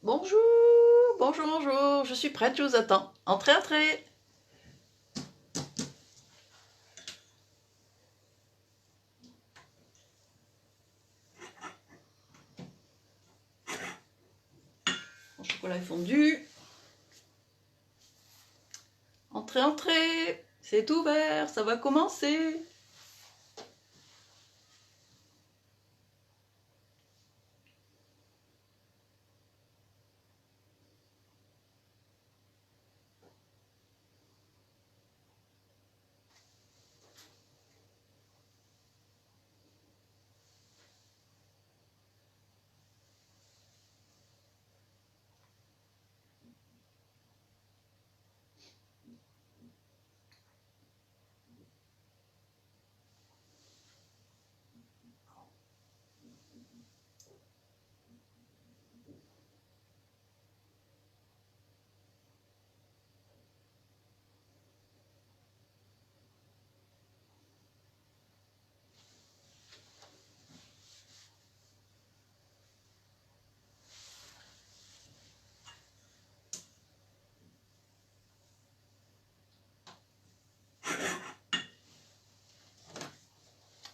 Bonjour, bonjour, bonjour, je suis prête, je vous attends. Entrez, entrez. Mon chocolat est fondu. Entrez, entrez. C'est ouvert, ça va commencer.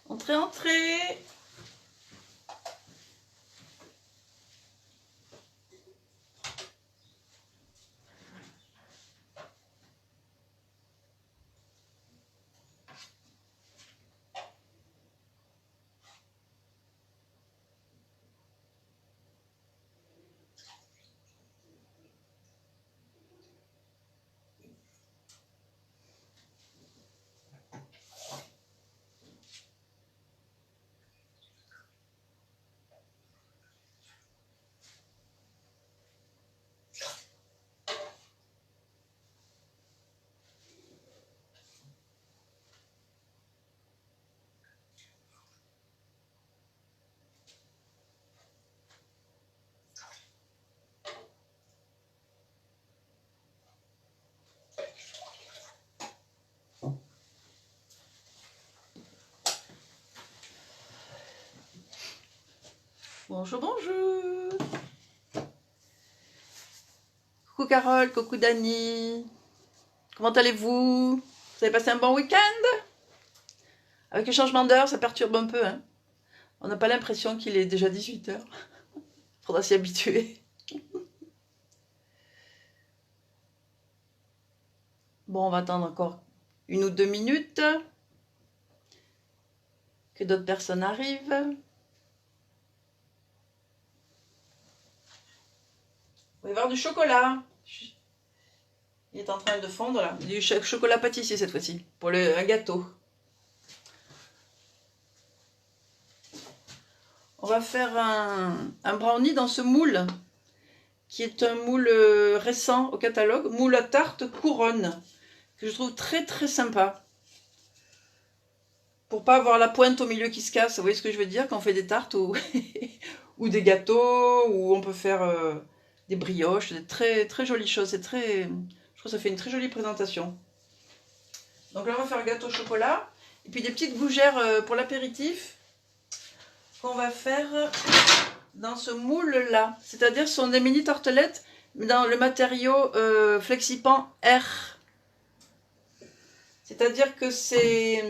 Entrez, entrez. Bonjour, bonjour. Coucou Carole, coucou Dani. Comment allez-vous? Vous avez passé un bon week-end? Avec le changement d'heure, ça perturbe un peu, hein. On n'a pas l'impression qu'il est déjà 18 h. Faudra s'y habituer. Bon, on va attendre encore 1 ou 2 minutes que d'autres personnes arrivent. On va y avoir du chocolat. Il est en train de fondre là. Du chocolat pâtissier cette fois-ci, pour un gâteau. On va faire un brownie dans ce moule, qui est un moule récent au catalogue, moule à tarte couronne, que je trouve très très sympa. Pour pas avoir la pointe au milieu qui se casse, vous voyez ce que je veux dire, quand on fait des tartes ou, ou des gâteaux, ou on peut faire des brioches, des très très jolies choses. C'est très, je trouve que ça fait une très jolie présentation. Donc là on va faire un gâteau au chocolat, et puis des petites gougères pour l'apéritif, qu'on va faire dans ce moule là, c'est-à-dire ce sont des mini tartelettes mais dans le matériau Flexipan R, c'est-à-dire que c'est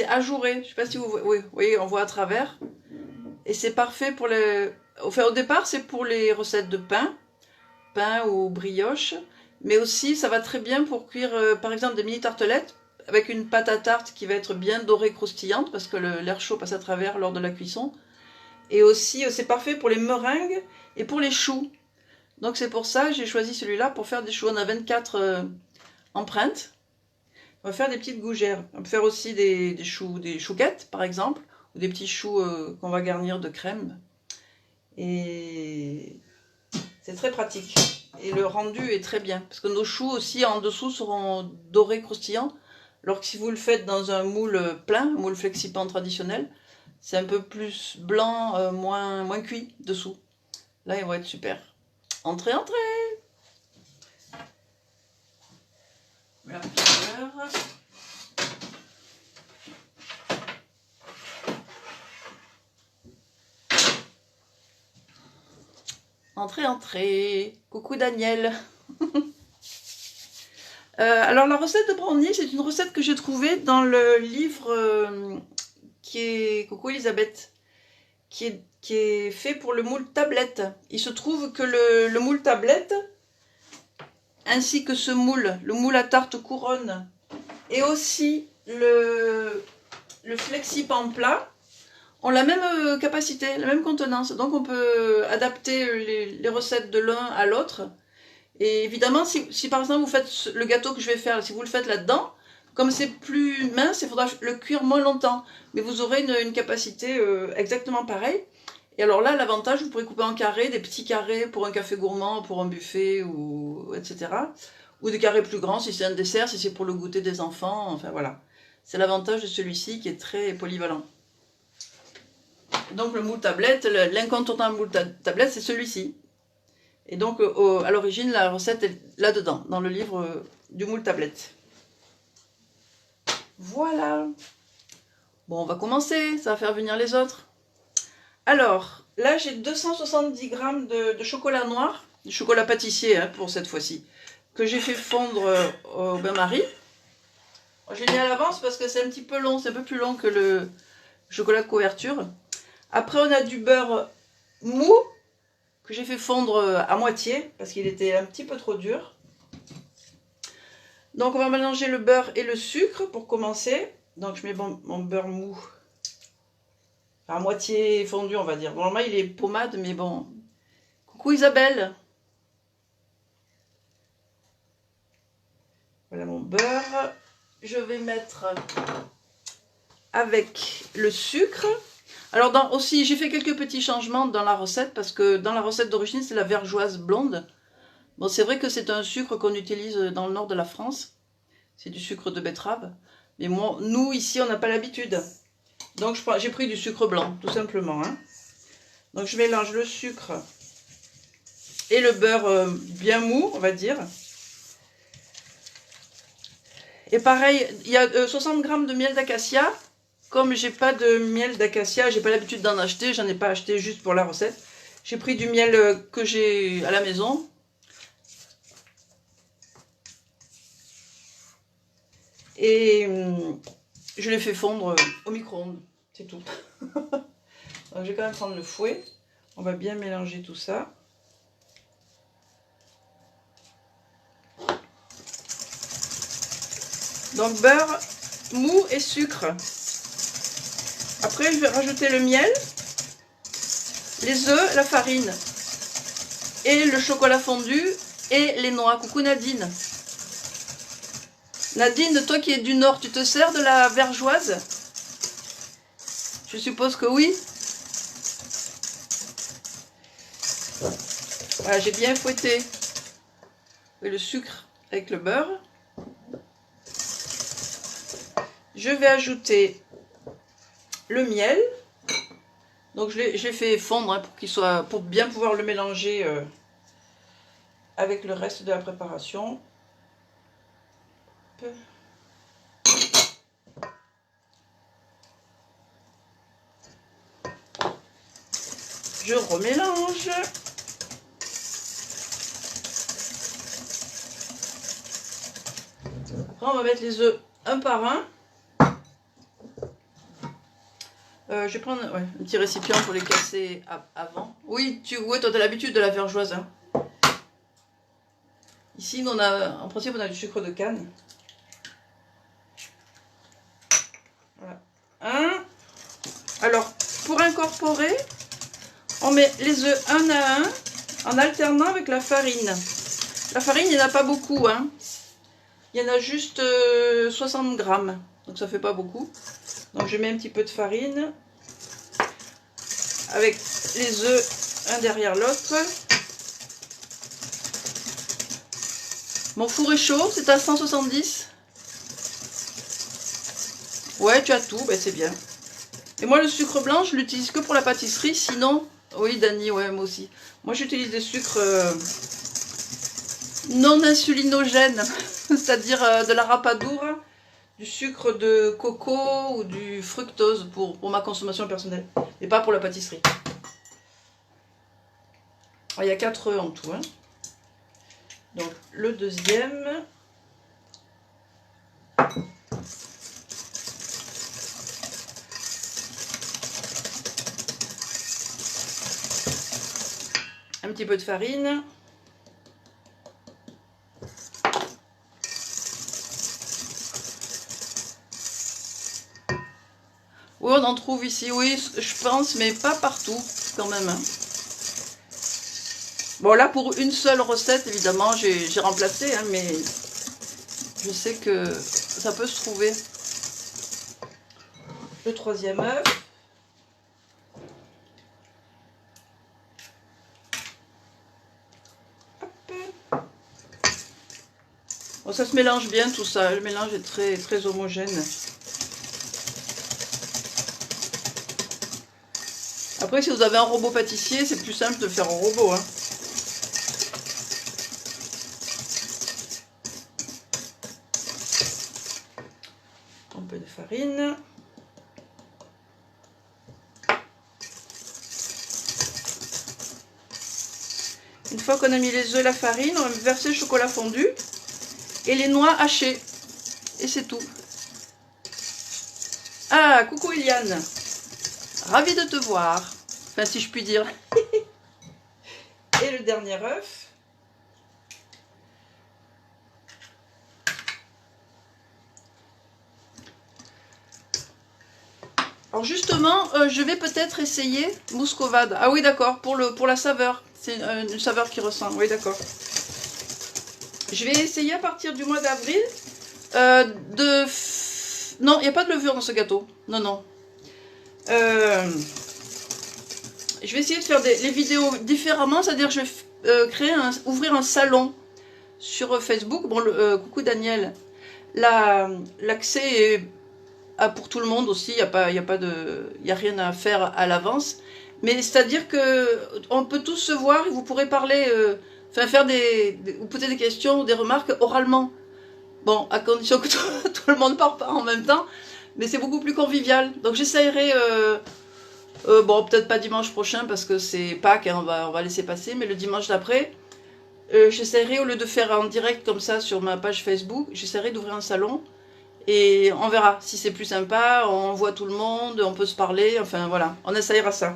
ajouré, je sais pas si vous voyez, on voit à travers, et c'est parfait pour les, enfin, au départ c'est pour les recettes de pain ou brioche, mais aussi ça va très bien pour cuire par exemple des mini tartelettes avec une pâte à tarte qui va être bien dorée, croustillante, parce que l'air chaud passe à travers lors de la cuisson. Et aussi, c'est parfait pour les meringues et pour les choux. Donc c'est pour ça que j'ai choisi celui-là pour faire des choux. On a 24 empreintes. On va faire des petites gougères. On peut faire aussi des chouquettes, par exemple, ou des petits choux qu'on va garnir de crème. Et c'est très pratique. Et le rendu est très bien. Parce que nos choux aussi, en dessous, seront dorés, croustillants. Alors que si vous le faites dans un moule plein, un moule Flexipan traditionnel, c'est un peu plus blanc, moins cuit dessous. Là, ils vont être super. Entrez, entrez. La couleur. Entrez, entrez. Coucou Daniel. Alors la recette de brownie, c'est une recette que j'ai trouvée dans le livre qui est... Coucou Elisabeth. Qui est fait pour le moule tablette. Il se trouve que le moule tablette, ainsi que ce moule, le moule à tarte couronne, et aussi le flexipan plat, ont la même capacité, la même contenance. Donc on peut adapter les recettes de l'un à l'autre. Et évidemment, si par exemple vous faites le gâteau que je vais faire, si vous le faites là-dedans, comme c'est plus mince, il faudra le cuire moins longtemps. Mais vous aurez une capacité exactement pareille. Et alors là, l'avantage, vous pourrez couper en carrés, des petits carrés pour un café gourmand, pour un buffet, ou etc. Ou des carrés plus grands si c'est un dessert, si c'est pour le goûter des enfants. Enfin voilà. C'est l'avantage de celui-ci qui est très polyvalent. Donc le moule tablette, l'incontournable moule tablette, c'est celui-ci. Et donc à l'origine, la recette est là-dedans, dans le livre du moule tablette. Voilà. Bon, on va commencer, ça va faire venir les autres. Alors, là j'ai 270 grammes de chocolat noir, du chocolat pâtissier hein, pour cette fois-ci, que j'ai fait fondre au bain-marie. J'ai mis à l'avance parce que c'est un petit peu long, c'est un peu plus long que le chocolat de couverture. Après on a du beurre mou, que j'ai fait fondre à moitié, parce qu'il était un petit peu trop dur. Donc on va mélanger le beurre et le sucre pour commencer. Donc je mets mon beurre mou à moitié fondu on va dire. Bon, normalement il est pommade mais bon. Coucou Isabelle. Voilà mon beurre. Je vais mettre avec le sucre. Alors aussi j'ai fait quelques petits changements dans la recette parce que dans la recette d'origine c'est la vergeoise blonde. Bon, c'est vrai que c'est un sucre qu'on utilise dans le nord de la France. C'est du sucre de betterave. Mais moi, nous, ici, on n'a pas l'habitude. Donc, j'ai pris du sucre blanc, tout simplement. Hein. Donc, je mélange le sucre et le beurre bien mou, on va dire. Et pareil, il y a 60 grammes de miel d'acacia. Comme j'ai pas de miel d'acacia, j'ai pas l'habitude d'en acheter. J'en ai pas acheté juste pour la recette. J'ai pris du miel que j'ai à la maison. Et je l'ai fait fondre au micro-ondes, c'est tout. Donc je vais quand même prendre le fouet. On va bien mélanger tout ça. Donc beurre, mou et sucre. Après je vais rajouter le miel, les œufs, la farine et le chocolat fondu et les noix. Coucou Nadine. Nadine, toi qui es du Nord, tu te sers de la vergeoise? Je suppose que oui. Voilà, j'ai bien fouetté le sucre avec le beurre. Je vais ajouter le miel. Donc je l'ai fait fondre hein, pour bien pouvoir le mélanger avec le reste de la préparation. Je remélange. Après, on va mettre les œufs un par un. Je vais prendre un petit récipient pour les casser avant. Oui, toi, tu as l'habitude de la vergeoise. Hein. Ici, en principe, on a du sucre de canne. Voilà. Alors, pour incorporer, on met les œufs un à un en alternant avec la farine. La farine, il n'y en a pas beaucoup. Hein. Il y en a juste 60 grammes. Donc, ça fait pas beaucoup. Donc, je mets un petit peu de farine avec les œufs un derrière l'autre. Mon four est chaud, c'est à 170. Ouais, tu as tout, ben c'est bien. Et moi, le sucre blanc, je l'utilise que pour la pâtisserie. Sinon, oui, Dani, ouais, moi aussi. Moi, j'utilise des sucres non insulinogènes, c'est-à-dire de la rapadour, du sucre de coco ou du fructose pour ma consommation personnelle, et pas pour la pâtisserie. Il y a 4 œufs en tout. Hein. Donc le deuxième. Un petit peu de farine. Oui, on en trouve ici, oui, je pense, mais pas partout, quand même. Hein. Bon, là, pour une seule recette, évidemment, j'ai remplacé, hein, mais je sais que ça peut se trouver. Le troisième œuf. Bon, ça se mélange bien, tout ça. Le mélange est très, très homogène. Après, si vous avez un robot pâtissier, c'est plus simple de faire au robot. Hein. Un peu de farine. Une fois qu'on a mis les œufs et la farine, on va verser le chocolat fondu et les noix hachées. Et c'est tout. Ah, coucou Eliane. Ravie de te voir. Enfin, si je puis dire. Et le dernier œuf. Alors justement, je vais peut-être essayer muscovade. Ah oui, d'accord, pour la saveur. C'est une saveur qui ressent. Oui, d'accord. Je vais essayer à partir du mois d'avril Non, il n'y a pas de levure dans ce gâteau. Non, non. Je vais essayer de faire les vidéos différemment, c'est-à-dire je vais ouvrir un salon sur Facebook. Bon, coucou Daniel. L'accès est pour tout le monde aussi, il n'y a rien à faire à l'avance. Mais c'est-à-dire que on peut tous se voir et vous pourrez parler, faire vous poser des questions ou des remarques oralement. Bon, à condition que tout le monde ne parle pas en même temps, mais c'est beaucoup plus convivial. Donc j'essayerai, bon, peut-être pas dimanche prochain parce que c'est Pâques, hein, on va laisser passer, mais le dimanche d'après, j'essaierai, au lieu de faire en direct comme ça sur ma page Facebook, j'essaierai d'ouvrir un salon. Et on verra si c'est plus sympa, on voit tout le monde, on peut se parler, enfin voilà, on essayera ça.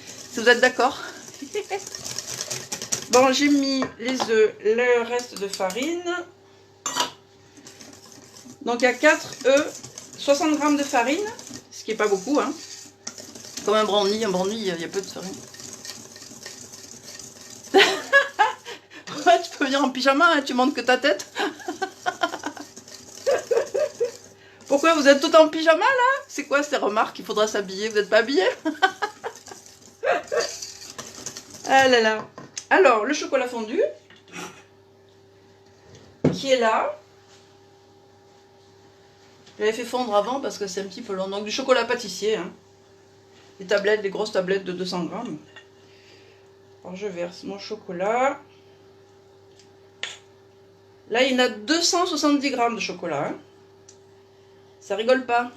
Si vous êtes d'accord. Bon, j'ai mis les œufs, le reste de farine. Donc il y a 4 œufs, 60 g de farine, ce qui n'est pas beaucoup, hein. Comme un brownie, il y a peu de farine. Ouais, tu peux venir en pyjama, hein, tu montres que ta tête. Pourquoi vous êtes tout en pyjama là? C'est quoi ces remarques? Il faudra s'habiller, vous n'êtes pas habillés? Ah là là. Alors, le chocolat fondu, qui est là. Je l'avais fait fondre avant parce que c'est un petit peu long. Donc du chocolat pâtissier, hein. Les tablettes, les grosses tablettes de 200 grammes. Alors je verse mon chocolat. Là, il y en a 270 grammes de chocolat, hein. Ça rigole pas.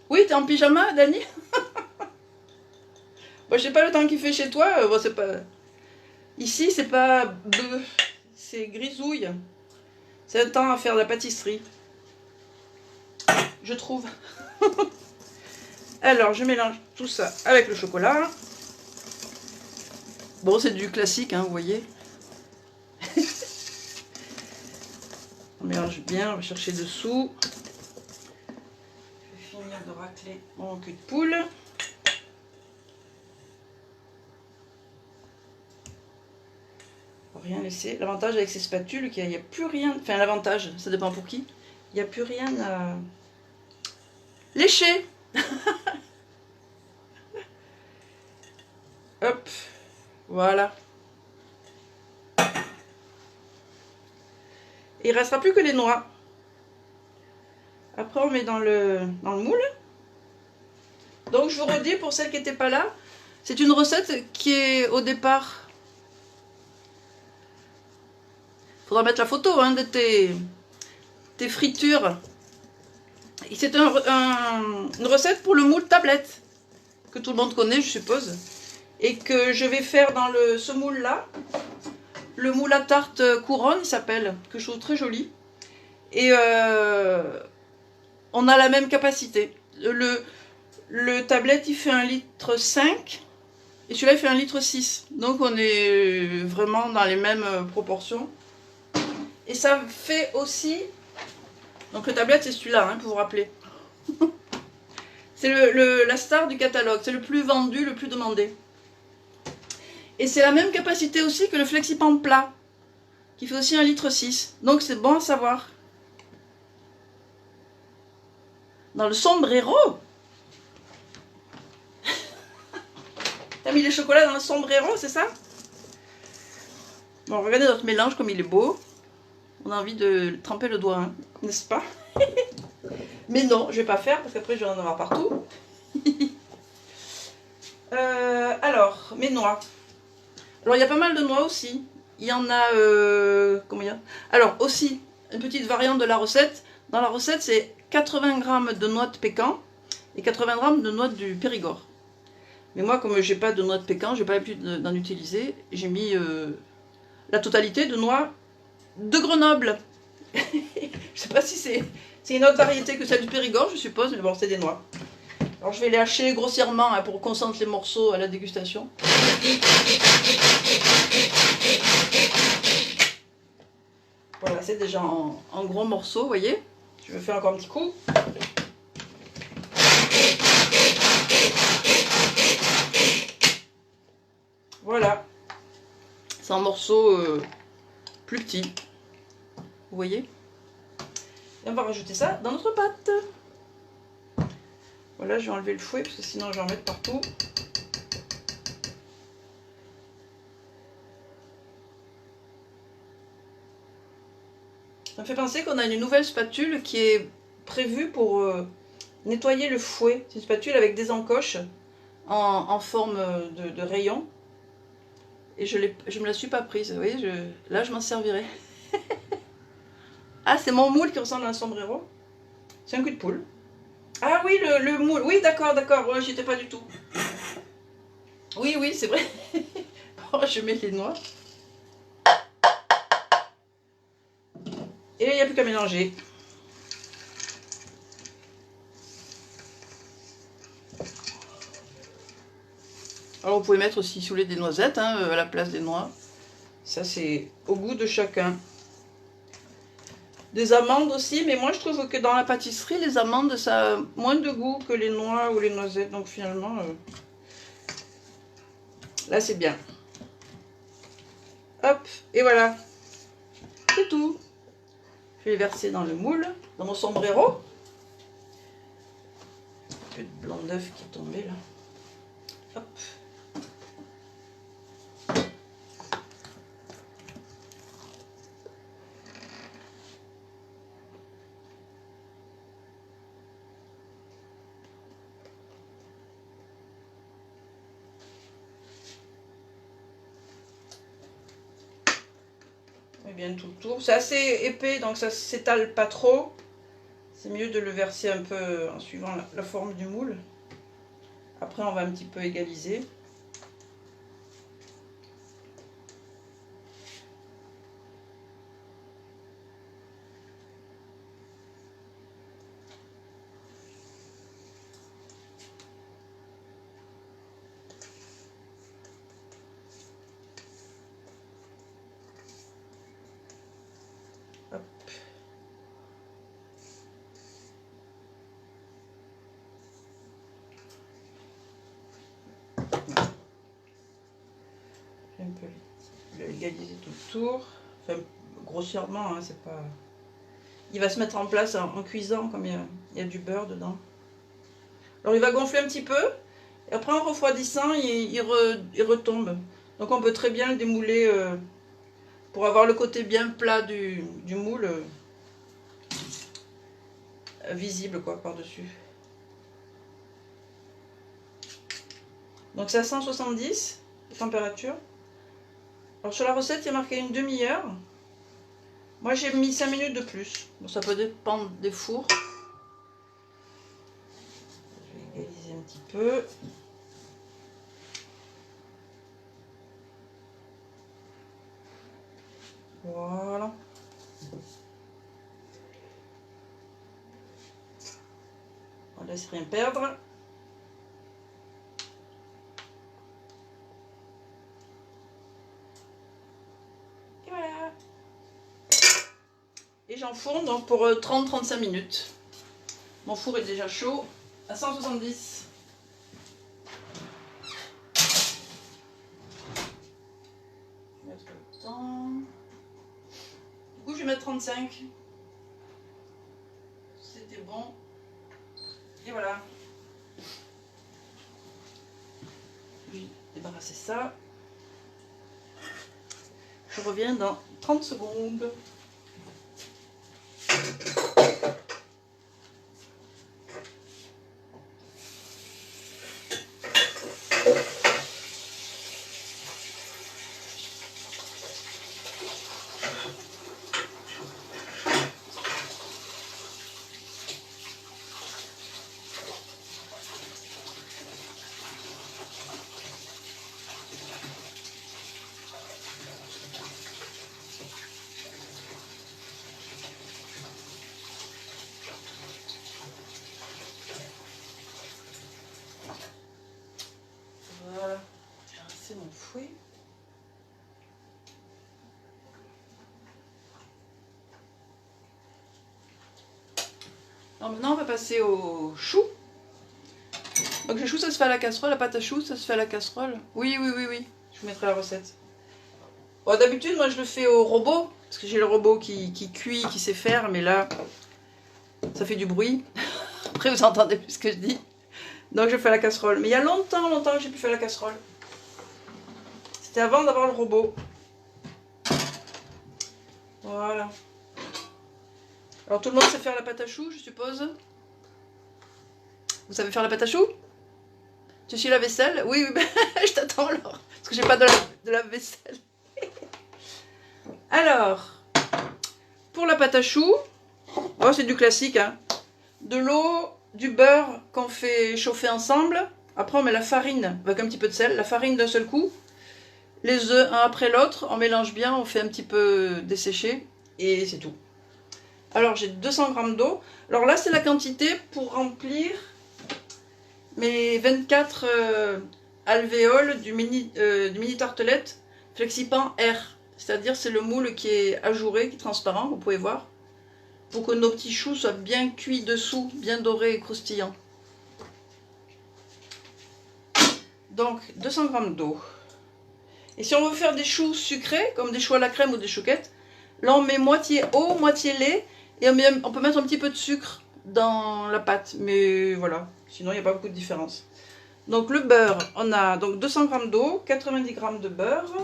Oui, t'es en pyjama, Dani? Bon, je sais pas le temps qu'il fait chez toi. Bon, c'est pas... Ici, c'est pas bleu, c'est grisouille. C'est un temps à faire de la pâtisserie. Je trouve. Alors, je mélange tout ça avec le chocolat. Bon, c'est du classique, hein, vous voyez. On mélange bien, on va chercher dessous. Je vais finir de racler mon cul de poule. Rien laisser. L'avantage avec ces spatules, qu'il n'y a plus rien. Enfin, l'avantage, ça dépend pour qui. Il n'y a plus rien à lécher. Hop, voilà. Et il ne restera plus que les noix. Après, on met dans le moule. Donc, je vous redis, pour celles qui n'étaient pas là, c'est une recette qui est au départ... Faudra mettre la photo, hein, de tes fritures. C'est une recette pour le moule tablette, que tout le monde connaît, je suppose. et que je vais faire dans ce moule là. Le moule à tarte couronne, il s'appelle, que je trouve très joli. Et on a la même capacité. Le tablette, il fait 1,5 litre et celui-là, il fait 1,6 litre. Donc on est vraiment dans les mêmes proportions. Et ça fait aussi... Donc le tablette, c'est celui-là, hein, pour vous rappeler. C'est la star du catalogue. C'est le plus vendu, le plus demandé. Et c'est la même capacité aussi que le Flexipan plat, qui fait aussi 1,6 litre. Donc c'est bon à savoir. Dans le sombrero. T'as mis les chocolats dans le sombrero, c'est ça? Bon, regardez notre mélange comme il est beau. On a envie de tremper le doigt, hein, n'est-ce pas? Mais non, je vais pas faire parce qu'après je vais en avoir partout. Alors, mes noix. Alors, il y a pas mal de noix aussi. Il y en a... combien? Alors, aussi, une petite variante de la recette. Dans la recette, c'est 80 g de noix de pécan et 80 g de noix du Périgord. Mais moi, comme j'ai pas de noix de pécan, j'ai pas l'habitude d'en utiliser, j'ai mis la totalité de noix de Grenoble. Je sais pas si c'est une autre variété que celle du Périgord, je suppose, mais bon, c'est des noix. Alors je vais les hacher grossièrement hein, pour qu'on sente les morceaux à la dégustation. Voilà, c'est déjà en gros morceaux, vous voyez. Je vais faire encore un petit coup. Voilà. C'est en morceaux plus petits. Vous voyez? Et on va rajouter ça dans notre pâte. Voilà, je vais enlever le fouet parce que sinon je vais en mettre partout. Ça me fait penser qu'on a une nouvelle spatule qui est prévue pour nettoyer le fouet. C'est une spatule avec des encoches en forme de rayon. Et je me la suis pas prise. Vous voyez, là je m'en servirai. Ah, c'est mon moule qui ressemble à un sombrero. C'est un cul de poule. Ah oui, le moule. Oui, d'accord, d'accord. Ouais, j'y étais pas du tout. Oui, oui, c'est vrai. Bon, je mets les noix. Et il n'y a plus qu'à mélanger. Alors vous pouvez mettre aussi, si vous voulez, des noisettes hein, à la place des noix. Ça c'est au goût de chacun. Des amandes aussi, mais moi je trouve que dans la pâtisserie, les amandes ça a moins de goût que les noix ou les noisettes. Donc finalement, là c'est bien. Hop, et voilà. C'est tout. Je vais les verser dans le moule, dans mon sombrero. Un peu de blanc d'œuf qui est tombé là. Hop. Bien tout le tour. C'est assez épais donc ça s'étale pas trop. C'est mieux de le verser un peu en suivant la forme du moule. Après on va un petit peu égaliser. Hop. Un peu égaliser tout le tour. Enfin, grossièrement, hein, c'est pas... Il va se mettre en place en cuisant, comme il y a du beurre dedans. Alors il va gonfler un petit peu, et après en refroidissant, il retombe. Donc on peut très bien le démouler pour avoir le côté bien plat du moule visible quoi par-dessus. Donc c'est à 170 de température. Alors sur la recette, il y a marqué une demi-heure. Moi j'ai mis 5 minutes de plus. Bon, ça peut dépendre des fours. Je vais égaliser un petit peu. Voilà. On laisse rien perdre. Et voilà. Et j'enfourne donc pour 30-35 minutes. Mon four est déjà chaud à 170. Je vais mettre le temps. Du coup, je vais mettre 35. C'était bon. Et voilà. Je vais débarrasser ça. Je reviens dans 30 secondes. Voilà, j'ai rincé mon fouet. Alors maintenant on va passer au chou. Donc le chou ça se fait à la casserole, la pâte à choux ça se fait à la casserole. Oui, je vous mettrai la recette. Bon, d'habitude moi je le fais au robot, parce que j'ai le robot qui cuit, qui sait faire, mais là ça fait du bruit. Après vous entendez plus ce que je dis. Donc je fais à la casserole. Mais il y a longtemps que j'ai pu faire la casserole. C'était avant d'avoir le robot. Voilà. Alors tout le monde sait faire la pâte à choux, je suppose. Vous savez faire la pâte à choux? Tu suis la vaisselle? Oui, ben, je t'attends alors. Parce que j'ai pas de la vaisselle. Alors, pour la pâte à choux, oh, c'est du classique, hein. De l'eau, du beurre qu'on fait chauffer ensemble. Après on met la farine avec un petit peu de sel. La farine d'un seul coup. Les œufs un après l'autre. On mélange bien, on fait un petit peu dessécher. Et c'est tout. Alors j'ai 200 g d'eau. Alors là c'est la quantité pour remplir mes 24 alvéoles du mini tartelette Flexipan R. C'est-à-dire c'est le moule qui est ajouré, qui est transparent, vous pouvez voir. Pour que nos petits choux soient bien cuits dessous, bien dorés et croustillants. Donc 200 g d'eau. Et si on veut faire des choux sucrés, comme des choux à la crème ou des chouquettes, là on met moitié eau, moitié lait, et on peut mettre un petit peu de sucre dans la pâte. Mais voilà, sinon il n'y a pas beaucoup de différence. Donc le beurre, on a donc 200 g d'eau, 90 g de beurre.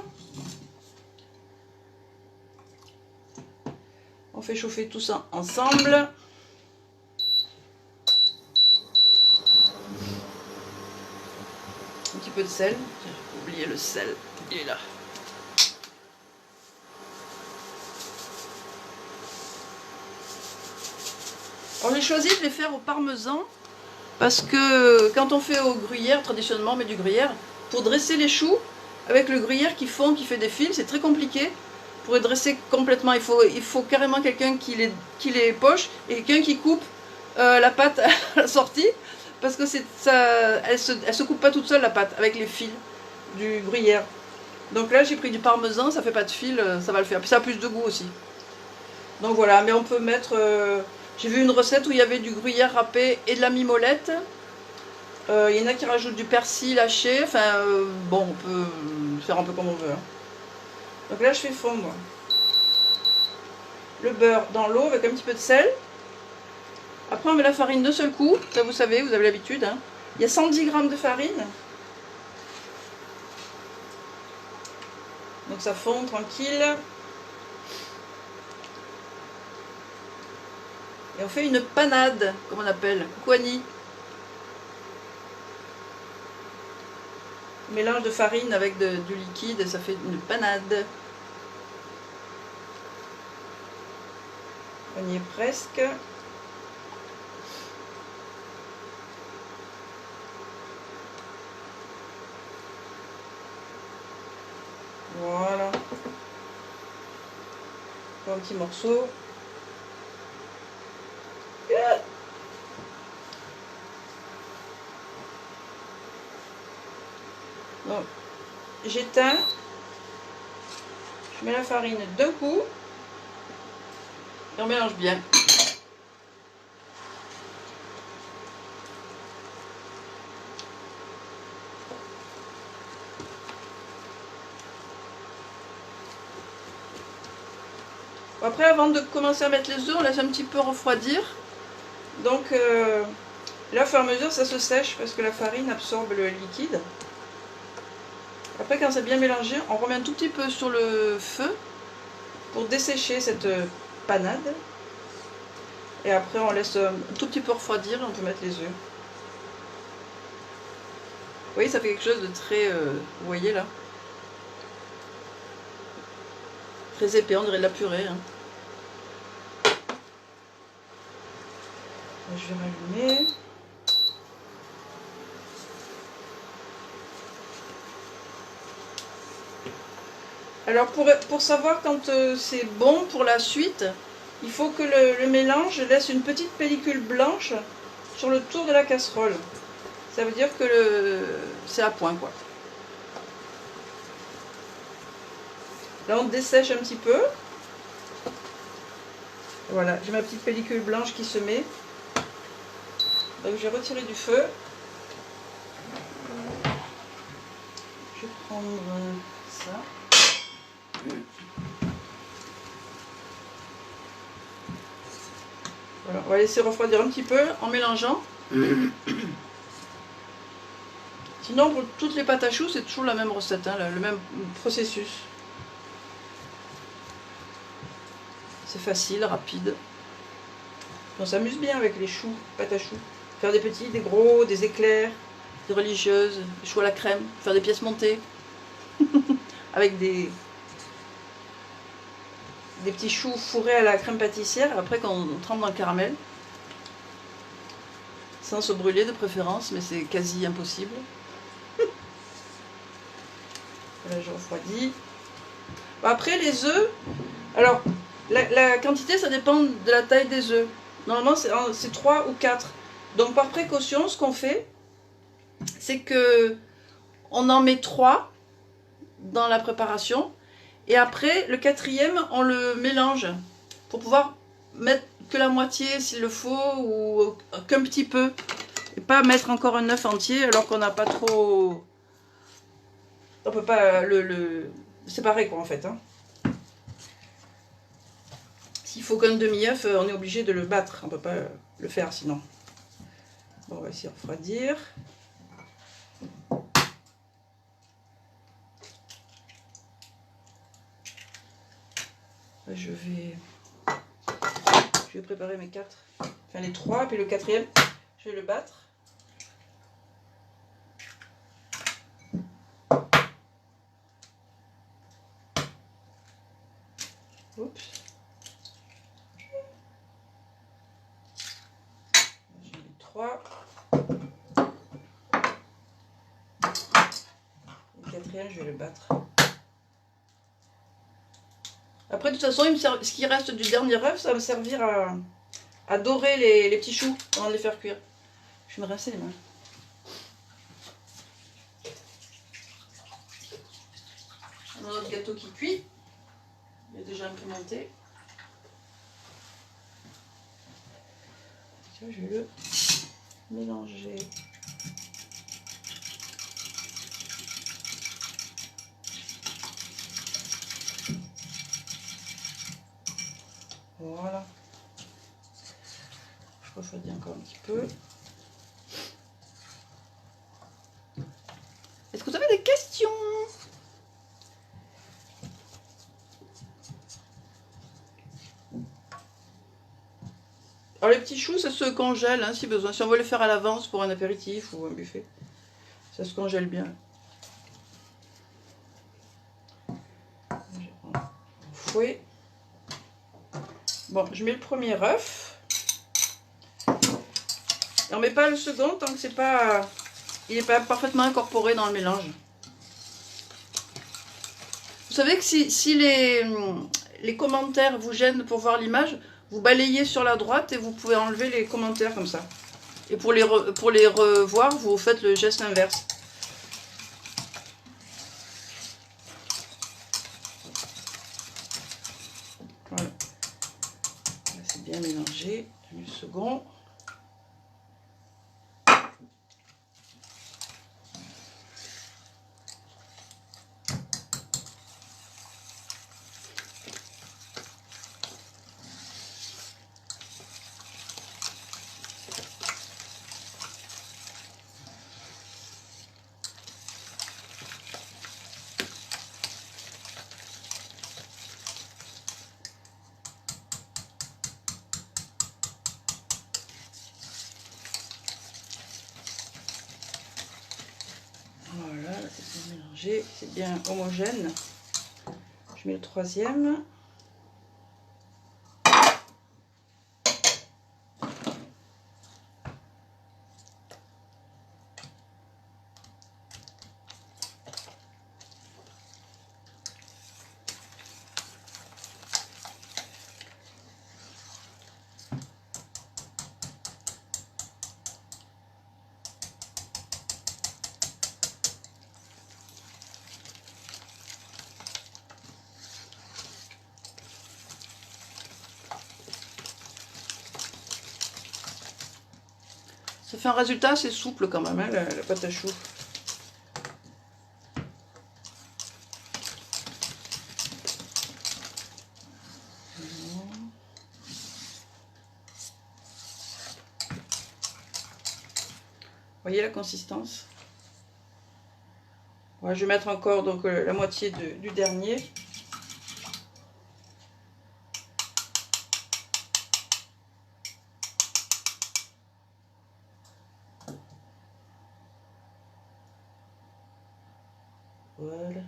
On fait chauffer tout ça ensemble. Un petit peu de sel. J'ai oublié le sel, il est là. Alors j'ai choisi de les faire au parmesan parce que quand on fait au gruyère, traditionnellement on met du gruyère, pour dresser les choux, avec le gruyère qui fond, qui fait des fils, c'est très compliqué. Pour les dresser complètement, il faut carrément quelqu'un qui les poche et quelqu'un qui coupe la pâte à la sortie, parce que elle se coupe pas toute seule la pâte avec les fils du gruyère. Donc là j'ai pris du parmesan, ça fait pas de fil, ça va le faire. Puis ça a plus de goût aussi. Donc voilà, mais on peut mettre... j'ai vu une recette où il y avait du gruyère râpé et de la mimolette. Il y en a qui rajoutent du persil haché. Enfin, bon, on peut faire un peu comme on veut. Hein. Donc là, je fais fondre le beurre dans l'eau avec un petit peu de sel. Après, on met la farine d'un seul coup. Ça, vous savez, vous avez l'habitude. Hein. Il y a 110 g de farine. Donc ça fond tranquille. Et on fait une panade, comme on appelle, coucou Annie. Mélange de farine avec du liquide, ça fait une panade. On y est presque. Voilà. Encore un petit morceau. Donc, j'éteins. Je mets la farine d'un coup. Et on mélange bien. Après, avant de commencer à mettre les œufs, on laisse un petit peu refroidir. Donc là, au fur et à mesure, ça se sèche parce que la farine absorbe le liquide. Après, quand c'est bien mélangé, on remet un tout petit peu sur le feu pour dessécher cette panade. Et après, on laisse un tout petit peu refroidir et on peut mettre les œufs. Vous voyez, ça fait quelque chose de très... vous voyez là? Très épais, on dirait de la purée. Hein. Je vais rallumer. Alors pour savoir quand c'est bon pour la suite, il faut que le mélange laisse une petite pellicule blanche sur le tour de la casserole. Ça veut dire que c'est à point quoi. Là on dessèche un petit peu. Voilà, j'ai ma petite pellicule blanche qui se met. Donc je vais retirer du feu. Je vais prendre ça. Voilà, on va laisser refroidir un petit peu en mélangeant. Sinon pour toutes les pâtes à choux c'est toujours la même recette, hein, le même processus. C'est facile, rapide. On s'amuse bien avec les choux, pâtes à choux. Faire des petits, des gros, des éclairs, des religieuses, des choux à la crème, faire des pièces montées. Avec des petits choux fourrés à la crème pâtissière, après qu'on trempe dans le caramel. Sans se brûler de préférence, mais c'est quasi impossible. Voilà, je refroidis. Après les œufs, alors la quantité ça dépend de la taille des œufs. Normalement c'est 3 ou 4. Donc par précaution, ce qu'on fait, c'est que on en met 3 dans la préparation. Et après, le quatrième, on le mélange pour pouvoir mettre que la moitié s'il le faut ou qu'un petit peu. Et pas mettre encore un œuf entier alors qu'on n'a pas trop... On peut pas le séparer quoi en fait. Hein. S'il faut qu'un demi-œuf, on est obligé de le battre. On peut pas le faire sinon. Bon, on va essayer de refroidir. Je vais préparer mes 4, enfin les 3, puis le quatrième, je vais le battre. Oups. J'ai mis 3. Le quatrième, je vais le battre. Après, de toute façon, ce qui reste du dernier œuf, ça va me servir à dorer les petits choux avant de les faire cuire. Je vais me rincer les mains. On a notre gâteau qui cuit. Il est déjà implémenté. Je vais le mélanger. Voilà. Je refroidis encore un petit peu. Est-ce que vous avez des questions? Alors les petits choux, ça se congèle hein, si besoin. Si on veut les faire à l'avance pour un apéritif ou un buffet, ça se congèle bien. Je vais prendre un fouet. Bon, je mets le premier œuf. Et on met pas le second tant que c'est pas, il n'est pas parfaitement incorporé dans le mélange. Vous savez que si les commentaires vous gênent pour voir l'image, vous balayez sur la droite et vous pouvez enlever les commentaires comme ça. Et pour les revoir, vous faites le geste inverse. Voilà. C'est bien mélangé. Du second. Voilà, c'est bien mélangé, c'est bien homogène. Je mets le troisième. Ça fait un résultat assez souple quand même, hein, la pâte à choux. Vous voyez la consistance? Ouais, je vais mettre encore donc, la moitié du dernier. Voilà.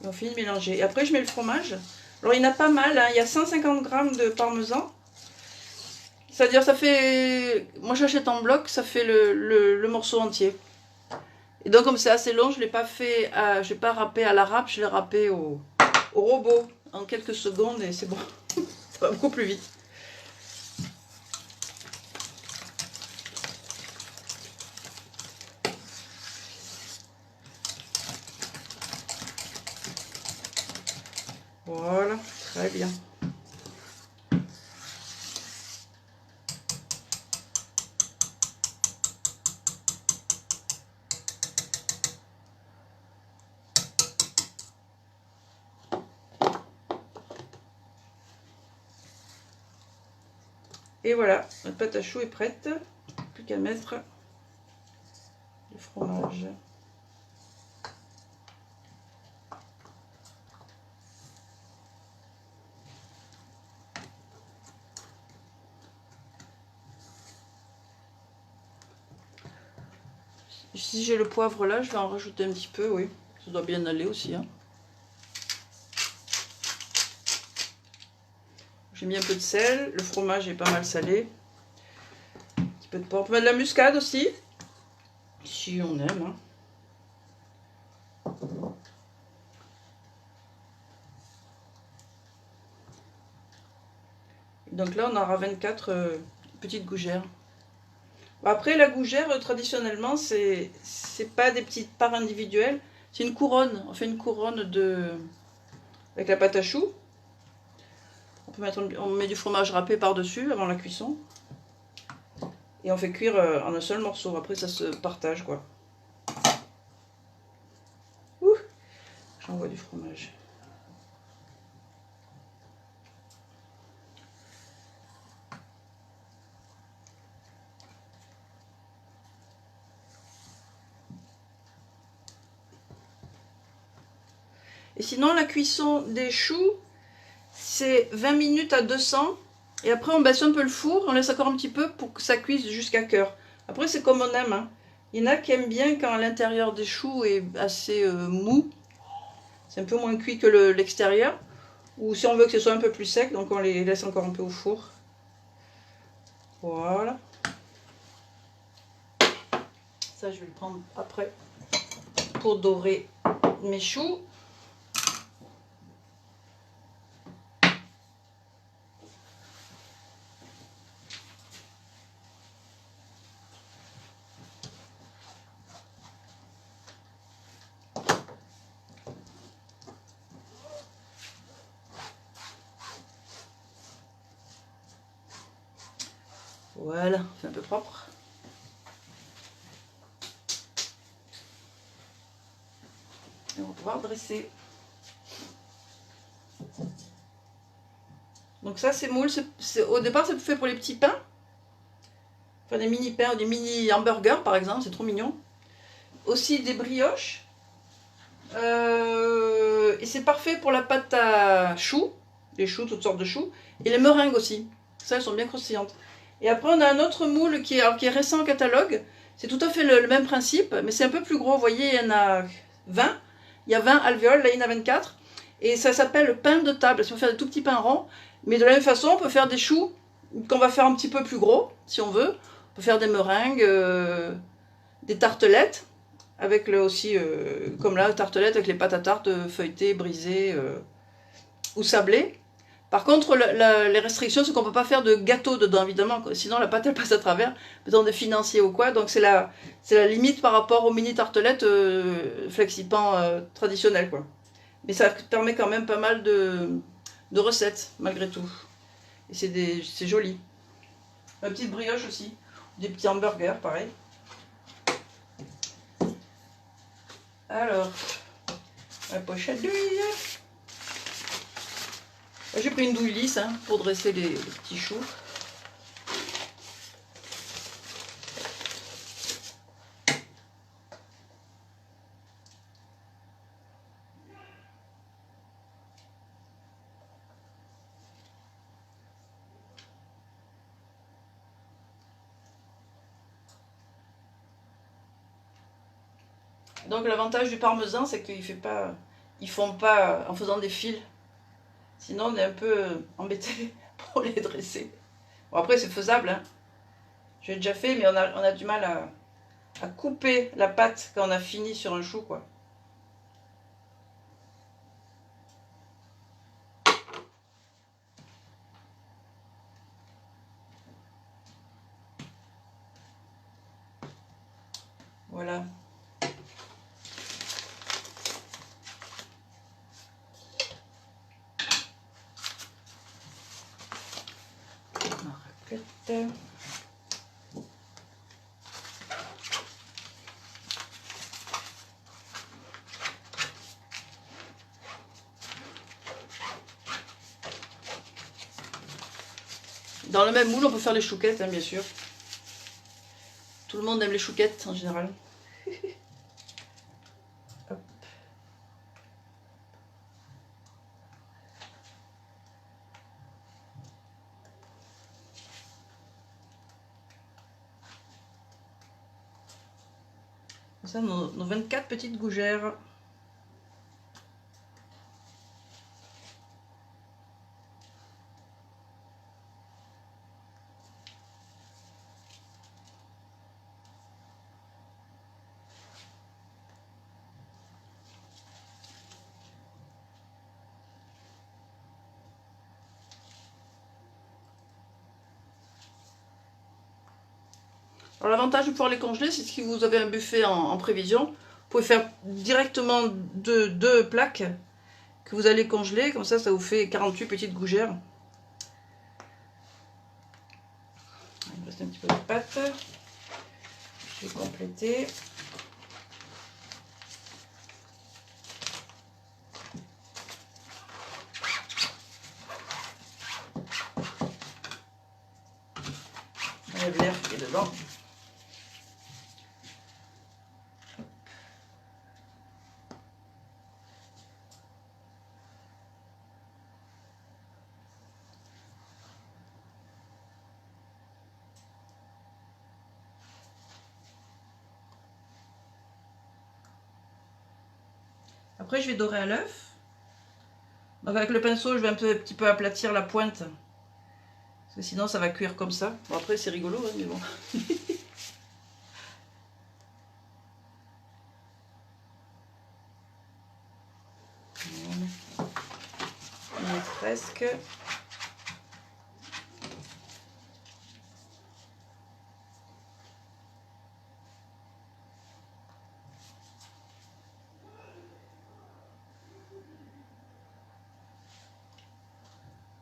Et on finit de mélanger. Et après, je mets le fromage. Alors, il y en a pas mal. Hein. Il y a 150 g de parmesan. C'est-à-dire, ça fait... Moi, j'achète en bloc, ça fait le morceau entier. Et donc, comme c'est assez long, je ne l'ai pas fait... je l'ai pas râpé à la râpe, je l'ai râpé au robot. En quelques secondes, et c'est bon. Ça va beaucoup plus vite. Voilà, très bien. Et voilà, notre pâte à choux est prête. Plus qu'à mettre le fromage. Si j'ai le poivre là, je vais en rajouter un petit peu, oui. Ça doit bien aller aussi. Hein. J'ai mis un peu de sel. Le fromage est pas mal salé. Un petit peu de poivre. On peut mettre de la muscade aussi. Si on aime. Hein. Donc là, on aura 24 petites gougères. Après, la gougère, traditionnellement, c'est pas des petites parts individuelles. C'est une couronne. On fait une couronne avec la pâte à choux. On met du fromage râpé par-dessus avant la cuisson. Et on fait cuire en un seul morceau. Après, ça se partage, quoi. Ouh, j'envoie du fromage. Et sinon, la cuisson des choux, c'est 20 minutes à 200. Et après, on baisse un peu le four, on laisse encore un petit peu pour que ça cuise jusqu'à cœur. Après, c'est comme on aime. Hein. Il y en a qui aiment bien quand l'intérieur des choux est assez mou. C'est un peu moins cuit que l'extérieur. Ou si on veut que ce soit un peu plus sec, donc on les laisse encore un peu au four. Voilà. Ça, je vais le prendre après. pour dorer mes choux. Voilà, c'est un peu propre. Et on va pouvoir dresser. Donc ça, c'est moule. Au départ, c'est fait pour les petits pains. Enfin, des mini pains ou des mini hamburgers, par exemple. C'est trop mignon. Aussi des brioches. Et c'est parfait pour la pâte à choux. Les choux, toutes sortes de choux. Et les meringues aussi. Ça, elles sont bien croustillantes. Et après, on a un autre moule qui est récent au catalogue. C'est tout à fait le même principe, mais c'est un peu plus gros. Vous voyez, il y en a 20. Il y a 20 alvéoles, là, il y en a 24. Et ça s'appelle pain de table. Si on fait des tout petits pains ronds. Mais de la même façon, on peut faire des choux qu'on va faire un petit peu plus gros, si on veut. On peut faire des meringues, des tartelettes. Avec aussi, comme là, tartelettes avec les pâtes à tarte feuilletées, brisées ou sablées. Par contre, les restrictions, c'est qu'on ne peut pas faire de gâteau dedans, évidemment. Sinon, la pâte, elle passe à travers, mettons des financiers ou quoi. Donc, c'est la limite par rapport aux mini tartelettes flexipan traditionnelles, quoi. Mais ça permet quand même pas mal de recettes, malgré tout. Et c'est joli. Une petite brioche aussi. Des petits hamburgers, pareil. Alors, la pochette d'huile. J'ai pris une douille lisse pour dresser les petits choux. Donc l'avantage du parmesan, c'est qu'ils ne font pas en faisant des fils. Sinon, on est un peu embêté pour les dresser. Bon, après, c'est faisable, hein. J'ai déjà fait, mais on a du mal à couper la pâte quand on a fini sur un chou, quoi. Voilà. Ma raclette. Dans le même moule, on peut faire les chouquettes, hein, bien sûr. Tout le monde aime les chouquettes en général. Hop. Ça, nos 24 petites gougères. Alors l'avantage de pouvoir les congeler, c'est que si vous avez un buffet en prévision, vous pouvez faire directement deux plaques que vous allez congeler, comme ça vous fait 48 petites gougères. Il me reste un petit peu de pâte. Je vais compléter. On enlève l'air qui est dedans. Après, je vais dorer à l'œuf. Donc avec le pinceau, je vais un petit peu aplatir la pointe. Parce que sinon, ça va cuire comme ça. Bon, après, c'est rigolo, hein, mais bon. presque.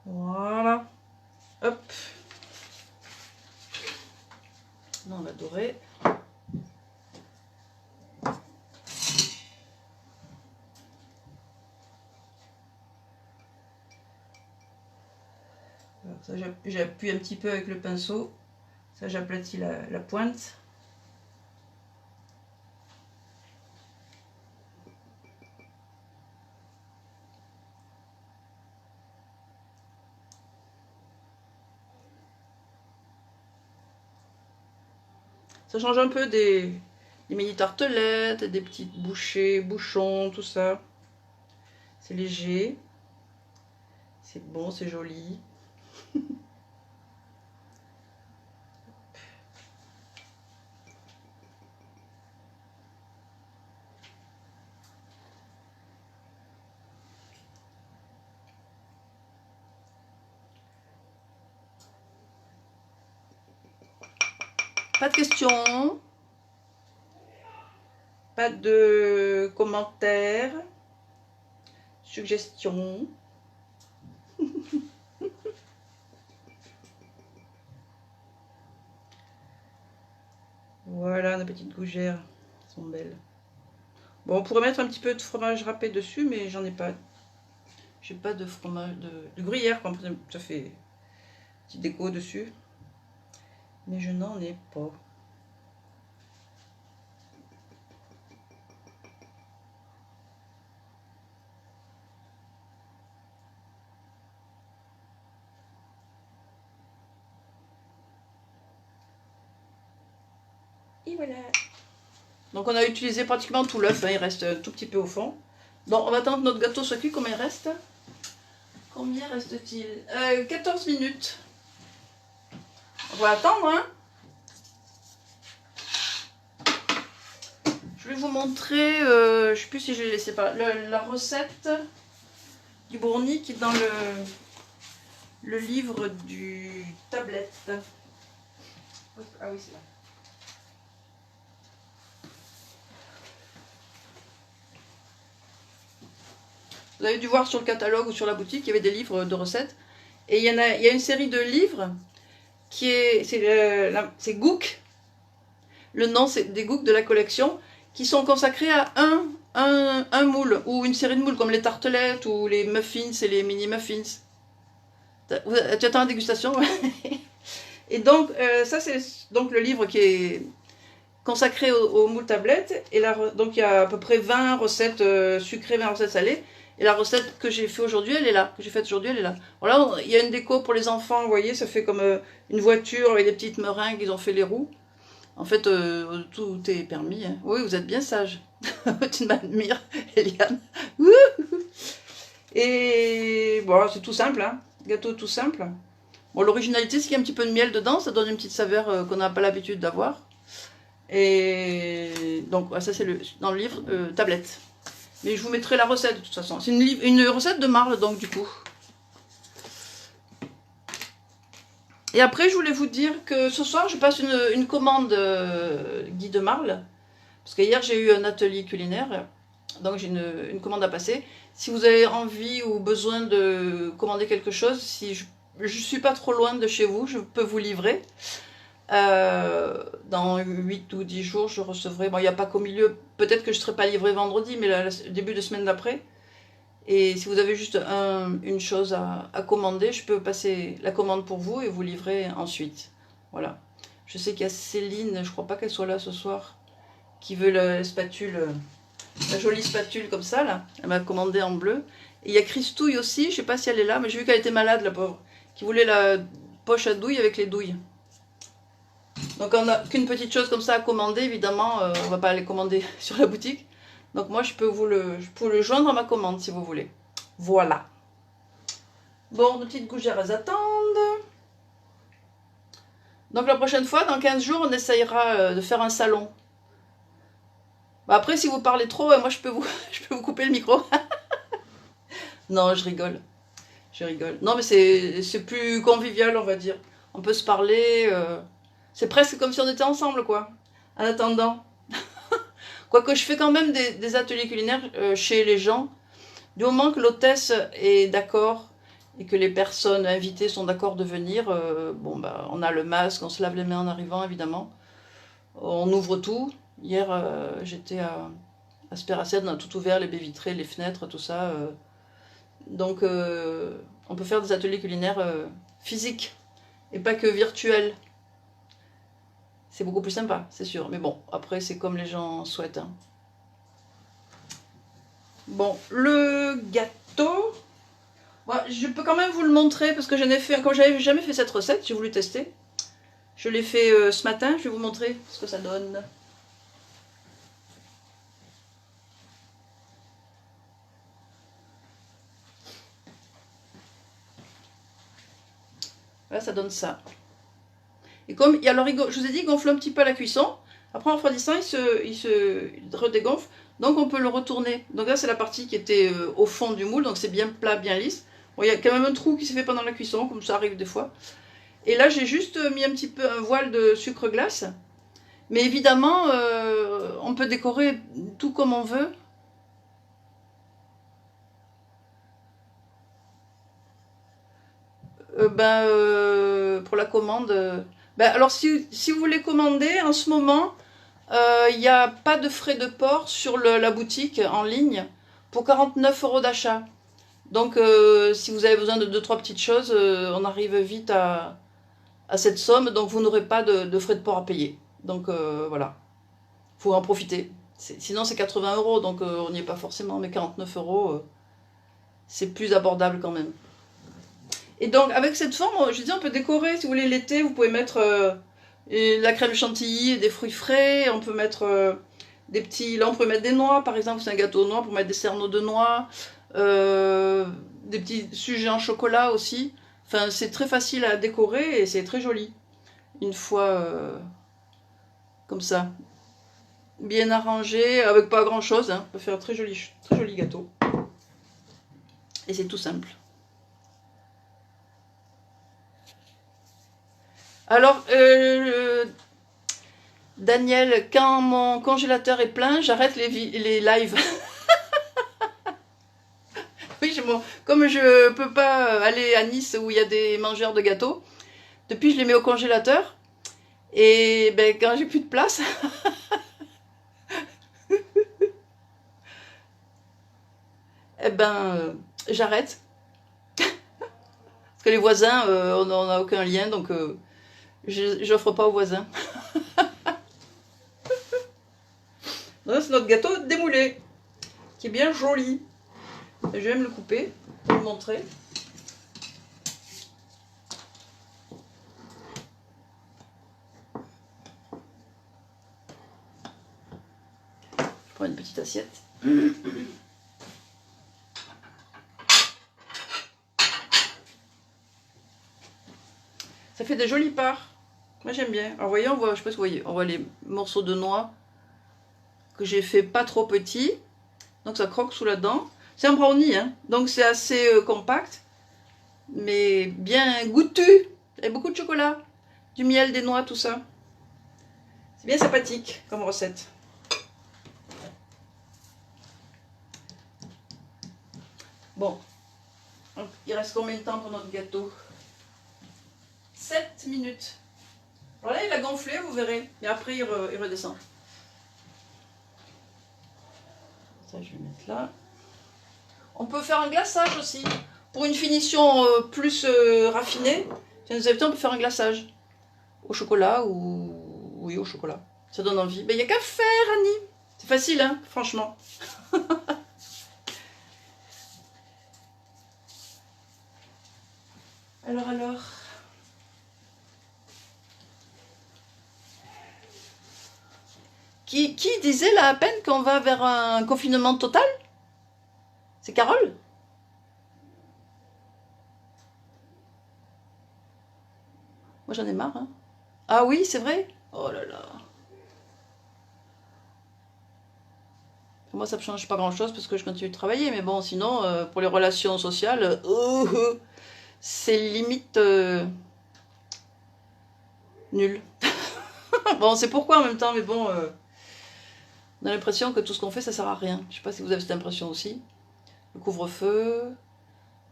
Voilà. Hop. Là, on va dorer. Ça, j'appuie un petit peu avec le pinceau. Ça, j'aplatis la pointe. Ça change un peu des mini tartelettes, des petites bouchées, bouchons, tout ça. C'est léger. C'est bon, c'est joli. Pas de questions, pas de commentaires, suggestions. Voilà nos petites gougères, elles sont belles. Bon, on pourrait mettre un petit peu de fromage râpé dessus, mais j'en ai pas. J'ai pas de fromage de gruyère, comme ça fait petite déco dessus. Mais je n'en ai pas. Et voilà. Donc on a utilisé pratiquement tout l'œuf, hein, il reste un tout petit peu au fond. Donc on va attendre que notre gâteau soit cuit. Combien il reste? Combien reste-t-il? 14 minutes. On va attendre, hein. Je vais vous montrer, je ne sais plus si je l'ai laissé pas, la recette du brownie qui est dans le livre du tablette. Ah oui, c'est là. Vous avez dû voir sur le catalogue ou sur la boutique, il y avait des livres de recettes. Et il y a une série de livres qui est, c'est Gook. Le nom, c'est des Gook de la collection, qui sont consacrés à un moule, ou une série de moules, comme les tartelettes, ou les muffins et les mini-muffins. Tu attends la dégustation? Et donc, ça, c'est donc le livre qui est consacré aux moules tablettes. Et là, donc, il y a à peu près 20 recettes sucrées, 20 recettes salées. Et la recette que j'ai faite aujourd'hui, elle est là. Que j'ai faite aujourd'hui, elle est là. Voilà, il y a une déco pour les enfants, vous voyez, ça fait comme une voiture avec des petites meringues, ils ont fait les roues. En fait, tout est permis. Hein. Oui, vous êtes bien sage. Tu m'admires, Eliane. Et bon, c'est tout simple, hein. Gâteau tout simple. Bon, l'originalité, c'est qu'il y a un petit peu de miel dedans, ça donne une petite saveur qu'on n'a pas l'habitude d'avoir. Et donc, ça c'est dans le livre tablette. Mais je vous mettrai la recette de toute façon. C'est une recette de marle, donc du coup. Et après, je voulais vous dire que ce soir, je passe une commande Guy de Marle. Parce que hier, j'ai eu un atelier culinaire. Donc, j'ai une commande à passer. Si vous avez envie ou besoin de commander quelque chose, si je ne suis pas trop loin de chez vous, je peux vous livrer. Dans 8 ou 10 jours, je recevrai. Bon, il n'y a pas qu'au milieu. Peut-être que je ne serai pas livré vendredi, mais le début de semaine d'après. Et si vous avez juste une chose à commander, je peux passer la commande pour vous et vous livrer ensuite. Voilà. Je sais qu'il y a Céline, je ne crois pas qu'elle soit là ce soir, qui veut la spatule, la jolie spatule comme ça, là. Elle m'a commandé en bleu. Et il y a Christouille aussi, je ne sais pas si elle est là, mais j'ai vu qu'elle était malade, la pauvre, qui voulait la poche à douille avec les douilles. Donc on n'a qu'une petite chose comme ça à commander, évidemment, on ne va pas aller commander sur la boutique. Donc moi je peux le joindre à ma commande si vous voulez. Voilà. Bon, nos petites gougères elles attendent. Donc la prochaine fois, dans 15 jours, on essayera de faire un salon. Bah, après si vous parlez trop, moi je peux vous couper le micro. Non, je rigole. Je rigole. Non, mais c'est plus convivial, on va dire. On peut se parler. C'est presque comme si on était ensemble, quoi. En attendant. Quoique je fais quand même des ateliers culinaires chez les gens. Du moment que l'hôtesse est d'accord et que les personnes invitées sont d'accord de venir, bon, bah, on a le masque, on se lave les mains en arrivant, évidemment. On ouvre tout. Hier, j'étais à Spéracède, on a tout ouvert, les baies vitrées, les fenêtres, tout ça. Donc, on peut faire des ateliers culinaires physiques et pas que virtuels. C'est beaucoup plus sympa, c'est sûr. Mais bon, après, c'est comme les gens souhaitent. Hein. Bon, le gâteau... Bon, je peux quand même vous le montrer parce que j'en ai fait... Comme j'avais jamais fait cette recette, j'ai voulu tester. Je l'ai fait ce matin, je vais vous montrer ce que ça donne. Voilà, ça donne ça. Et comme, alors, je vous ai dit, il gonfle un petit peu à la cuisson. Après, en refroidissant, il se redégonfle. Donc, on peut le retourner. Donc là, c'est la partie qui était au fond du moule. Donc, c'est bien plat, bien lisse. Bon, il y a quand même un trou qui s'est fait pendant la cuisson, comme ça arrive des fois. Et là, j'ai juste mis un petit peu un voile de sucre glace. Mais évidemment, on peut décorer tout comme on veut. Pour la commande... alors, si vous voulez commander, en ce moment, il n'y a pas de frais de port sur la boutique en ligne pour 49 € d'achat. Donc, si vous avez besoin de 2-3 petites choses, on arrive vite à cette somme. Donc, vous n'aurez pas de frais de port à payer. Donc, voilà. Il faut en profiter. Sinon, c'est 80 €. Donc, on n'y est pas forcément. Mais 49 €, c'est plus abordable quand même. Et donc, avec cette forme, je dis, on peut décorer. Si vous voulez l'été, vous pouvez mettre la crème chantilly et des fruits frais. On peut mettre des petits... Là, on peut mettre des noix, par exemple. C'est un gâteau aux noix. On peut mettre des cerneaux de noix. Des petits sujets en chocolat aussi. Enfin, c'est très facile à décorer et c'est très joli. Une fois comme ça. Bien arrangé, avec pas grand chose. Hein. On peut faire un très joli gâteau. Et c'est tout simple. Alors, Daniel, quand mon congélateur est plein, j'arrête les lives. Oui, comme je peux pas aller à Nice où il y a des mangeurs de gâteaux, depuis je les mets au congélateur. Et ben, quand j'ai plus de place, eh ben, j'arrête. Parce que les voisins, on n'en a aucun lien, donc j'offre pas aux voisins. C'est notre gâteau démoulé, qui est bien joli. Je vais me le couper pour vous montrer. Je prends une petite assiette. Ça fait des jolies parts. Moi j'aime bien. Alors vous voyez, je sais pas si vous voyez, on voit les morceaux de noix que j'ai fait pas trop petits. Donc ça croque sous la dent. C'est un brownie, hein. Donc c'est assez compact, mais bien goûtu. Et beaucoup de chocolat, du miel, des noix, tout ça. C'est bien sympathique comme recette. Bon, donc, il reste combien de temps pour notre gâteau? 7 minutes. Voilà, il a gonflé, vous verrez. Et après, il redescend. Ça, je vais mettre là. On peut faire un glaçage aussi. Pour une finition plus raffinée, si nous invitons, on peut faire un glaçage. Au chocolat ou... Oui, au chocolat. Ça donne envie. Mais il n'y a qu'à faire, Annie. C'est facile, hein, franchement. Alors... Qui disait là à peine qu'on va vers un confinement total? C'est Carole? Moi j'en ai marre. Hein. Ah oui, c'est vrai? Oh là là. Moi, ça ne change pas grand-chose parce que je continue de travailler. Mais bon, sinon, pour les relations sociales, c'est limite nul. Bon, c'est pourquoi en même temps, mais bon, on a l'impression que tout ce qu'on fait, ça sert à rien. Je sais pas si vous avez cette impression aussi. Le couvre-feu,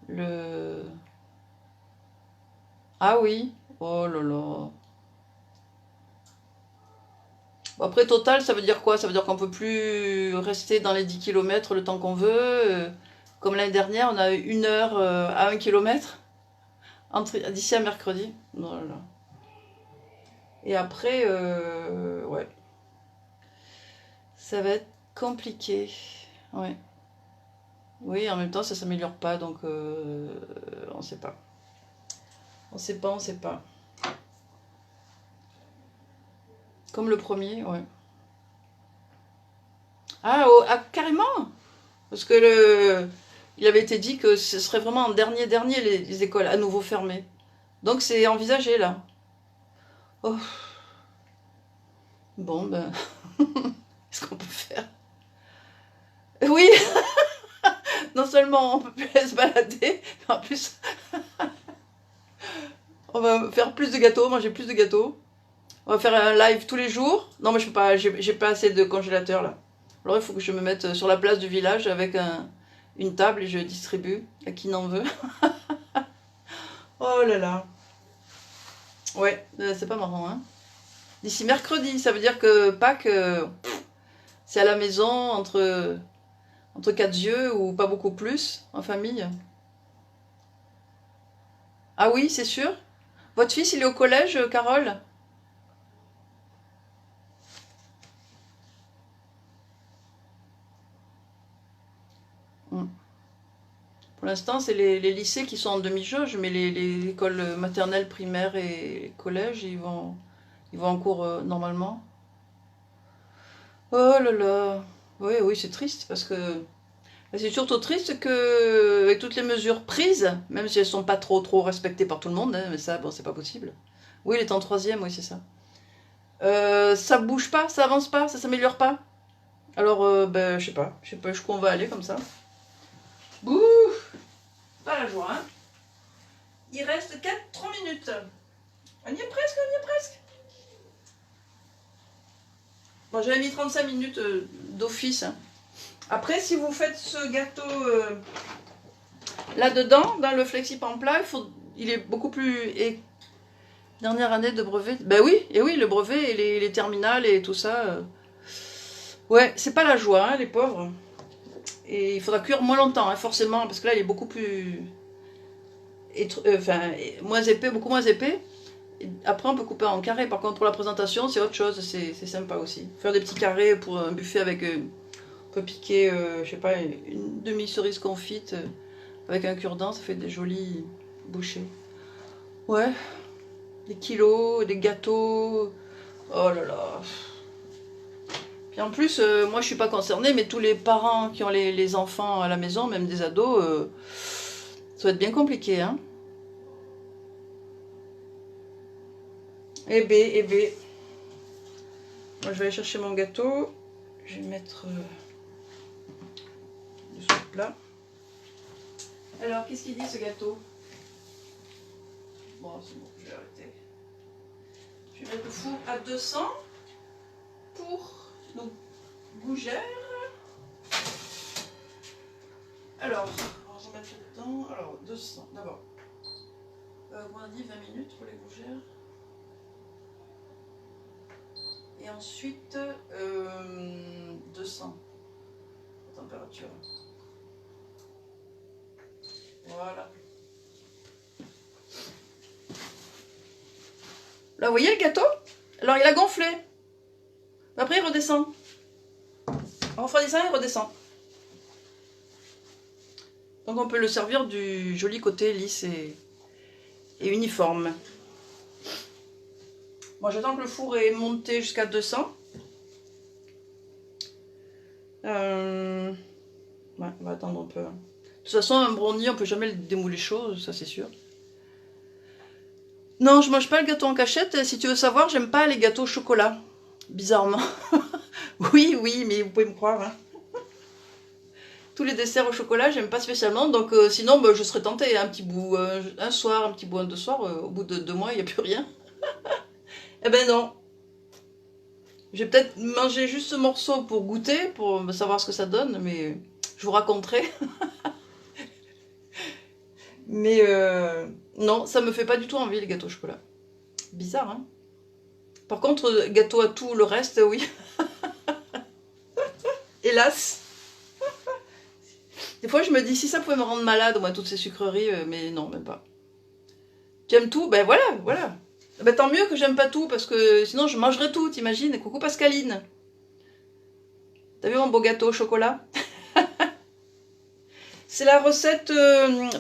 le... Ah oui, oh là là. Bon, après, total, ça veut dire quoi? Ça veut dire qu'on peut plus rester dans les 10 kilomètres le temps qu'on veut. Comme l'année dernière, on a eu 1 heure à 1 kilomètre d'ici à mercredi. Oh là là. Et après, ouais, ça va être compliqué. Ouais. Oui, en même temps, ça s'améliore pas, donc on sait pas. On sait pas, on sait pas. Comme le premier, ouais. Ah, oh, ah, carrément! Parce que il avait été dit que ce serait vraiment en dernier les écoles à nouveau fermées. Donc c'est envisagé là. Oh, bon ben, qu'est-ce qu'on peut faire? Oui, non seulement on peut plus aller se balader, mais en plus on va faire plus de gâteaux, manger plus de gâteaux. On va faire un live tous les jours. Non mais je peux pas, j'ai pas assez de congélateur là. Alors il faut que je me mette sur la place du village avec une table et je distribue à qui n'en veut. Oh là là. Ouais, c'est pas marrant hein. D'ici mercredi, ça veut dire que Pâques, c'est à la maison entre quatre yeux ou pas beaucoup plus en famille. Ah oui, c'est sûr. Votre fils, il est au collège, Carole? Hmm. Pour l'instant, c'est les lycées qui sont en demi-jauge, mais les écoles maternelles, primaires et collèges, ils vont en cours normalement. Oh là là. Oui, oui, c'est triste parce que c'est surtout triste que avec toutes les mesures prises, même si elles sont pas trop respectées par tout le monde, hein, mais ça, bon, c'est pas possible. Oui, il est en troisième, oui, c'est ça. Ça bouge pas, ça avance pas, ça s'améliore pas. Alors, ben, je sais pas jusqu'où on va aller comme ça. Bouh, pas la joie, hein. Il reste 3 minutes. On y est presque, on y est presque. Bon, j'avais mis 35 minutes d'office. Hein. Après, si vous faites ce gâteau là-dedans, dans le Flexi-Pan plat, il est beaucoup plus... Et dernière année de brevet. Ben oui, et oui, le brevet et les terminales et tout ça. Ouais, c'est pas la joie, hein, les pauvres. Et il faudra cuire moins longtemps, hein, forcément, parce que là, il est beaucoup plus... Enfin, moins épais, beaucoup moins épais. Et après, on peut couper en carré. Par contre, pour la présentation, c'est autre chose. C'est sympa aussi. Faire des petits carrés pour un buffet avec... on peut piquer, je sais pas, une demi-cerise confite avec un cure-dent. Ça fait des jolis bouchées. Ouais. Des kilos, des gâteaux. Oh là là. Puis en plus, moi je suis pas concernée, mais tous les parents qui ont les enfants à la maison, même des ados, ça va être bien compliqué, hein. Eh ben, eh ben. Moi je vais aller chercher mon gâteau. Je vais mettre de ce plat. Alors, qu'est-ce qu'il dit ce gâteau? Bon, c'est bon, je vais arrêter. Je vais mettre le four à 200 pour nos gougères. Alors, on va mettre dedans. Alors, 200 d'abord. On a dit 20 minutes pour les gougères. Et ensuite, 200 température. Voilà. Là, vous voyez le gâteau? Alors, il a gonflé. Après, il redescend. En refroidissant, il redescend. Donc, on peut le servir du joli côté lisse et uniforme. Bon, j'attends que le four est monté jusqu'à 200. Ouais, on va attendre un peu. De toute façon, un brownie, on peut jamais le démouler chaud, ça c'est sûr. Non, je mange pas le gâteau en cachette. Si tu veux savoir, j'aime pas les gâteaux au chocolat. Bizarrement. Oui, oui, mais vous pouvez me croire. Hein. tous les desserts au chocolat, j'aime pas spécialement. Donc sinon, bah, je serais tentée. Un petit bout un soir, un petit bout un deux soirs. Au bout de 2 mois, il n'y a plus rien. Eh ben non. J'ai peut-être mangé juste ce morceau pour goûter, pour savoir ce que ça donne, mais je vous raconterai. Mais non, ça me fait pas du tout envie, les gâteaux au chocolat. Bizarre, hein? Par contre, gâteau à tout le reste, oui. Hélas. Des fois, je me dis, si ça pouvait me rendre malade, moi, toutes ces sucreries, mais non, même pas. Tu aimes tout? Ben voilà, voilà. Ben tant mieux que j'aime pas tout, parce que sinon je mangerais tout, t'imagines? Coucou Pascaline. T'as vu mon beau gâteau au chocolat? C'est la recette,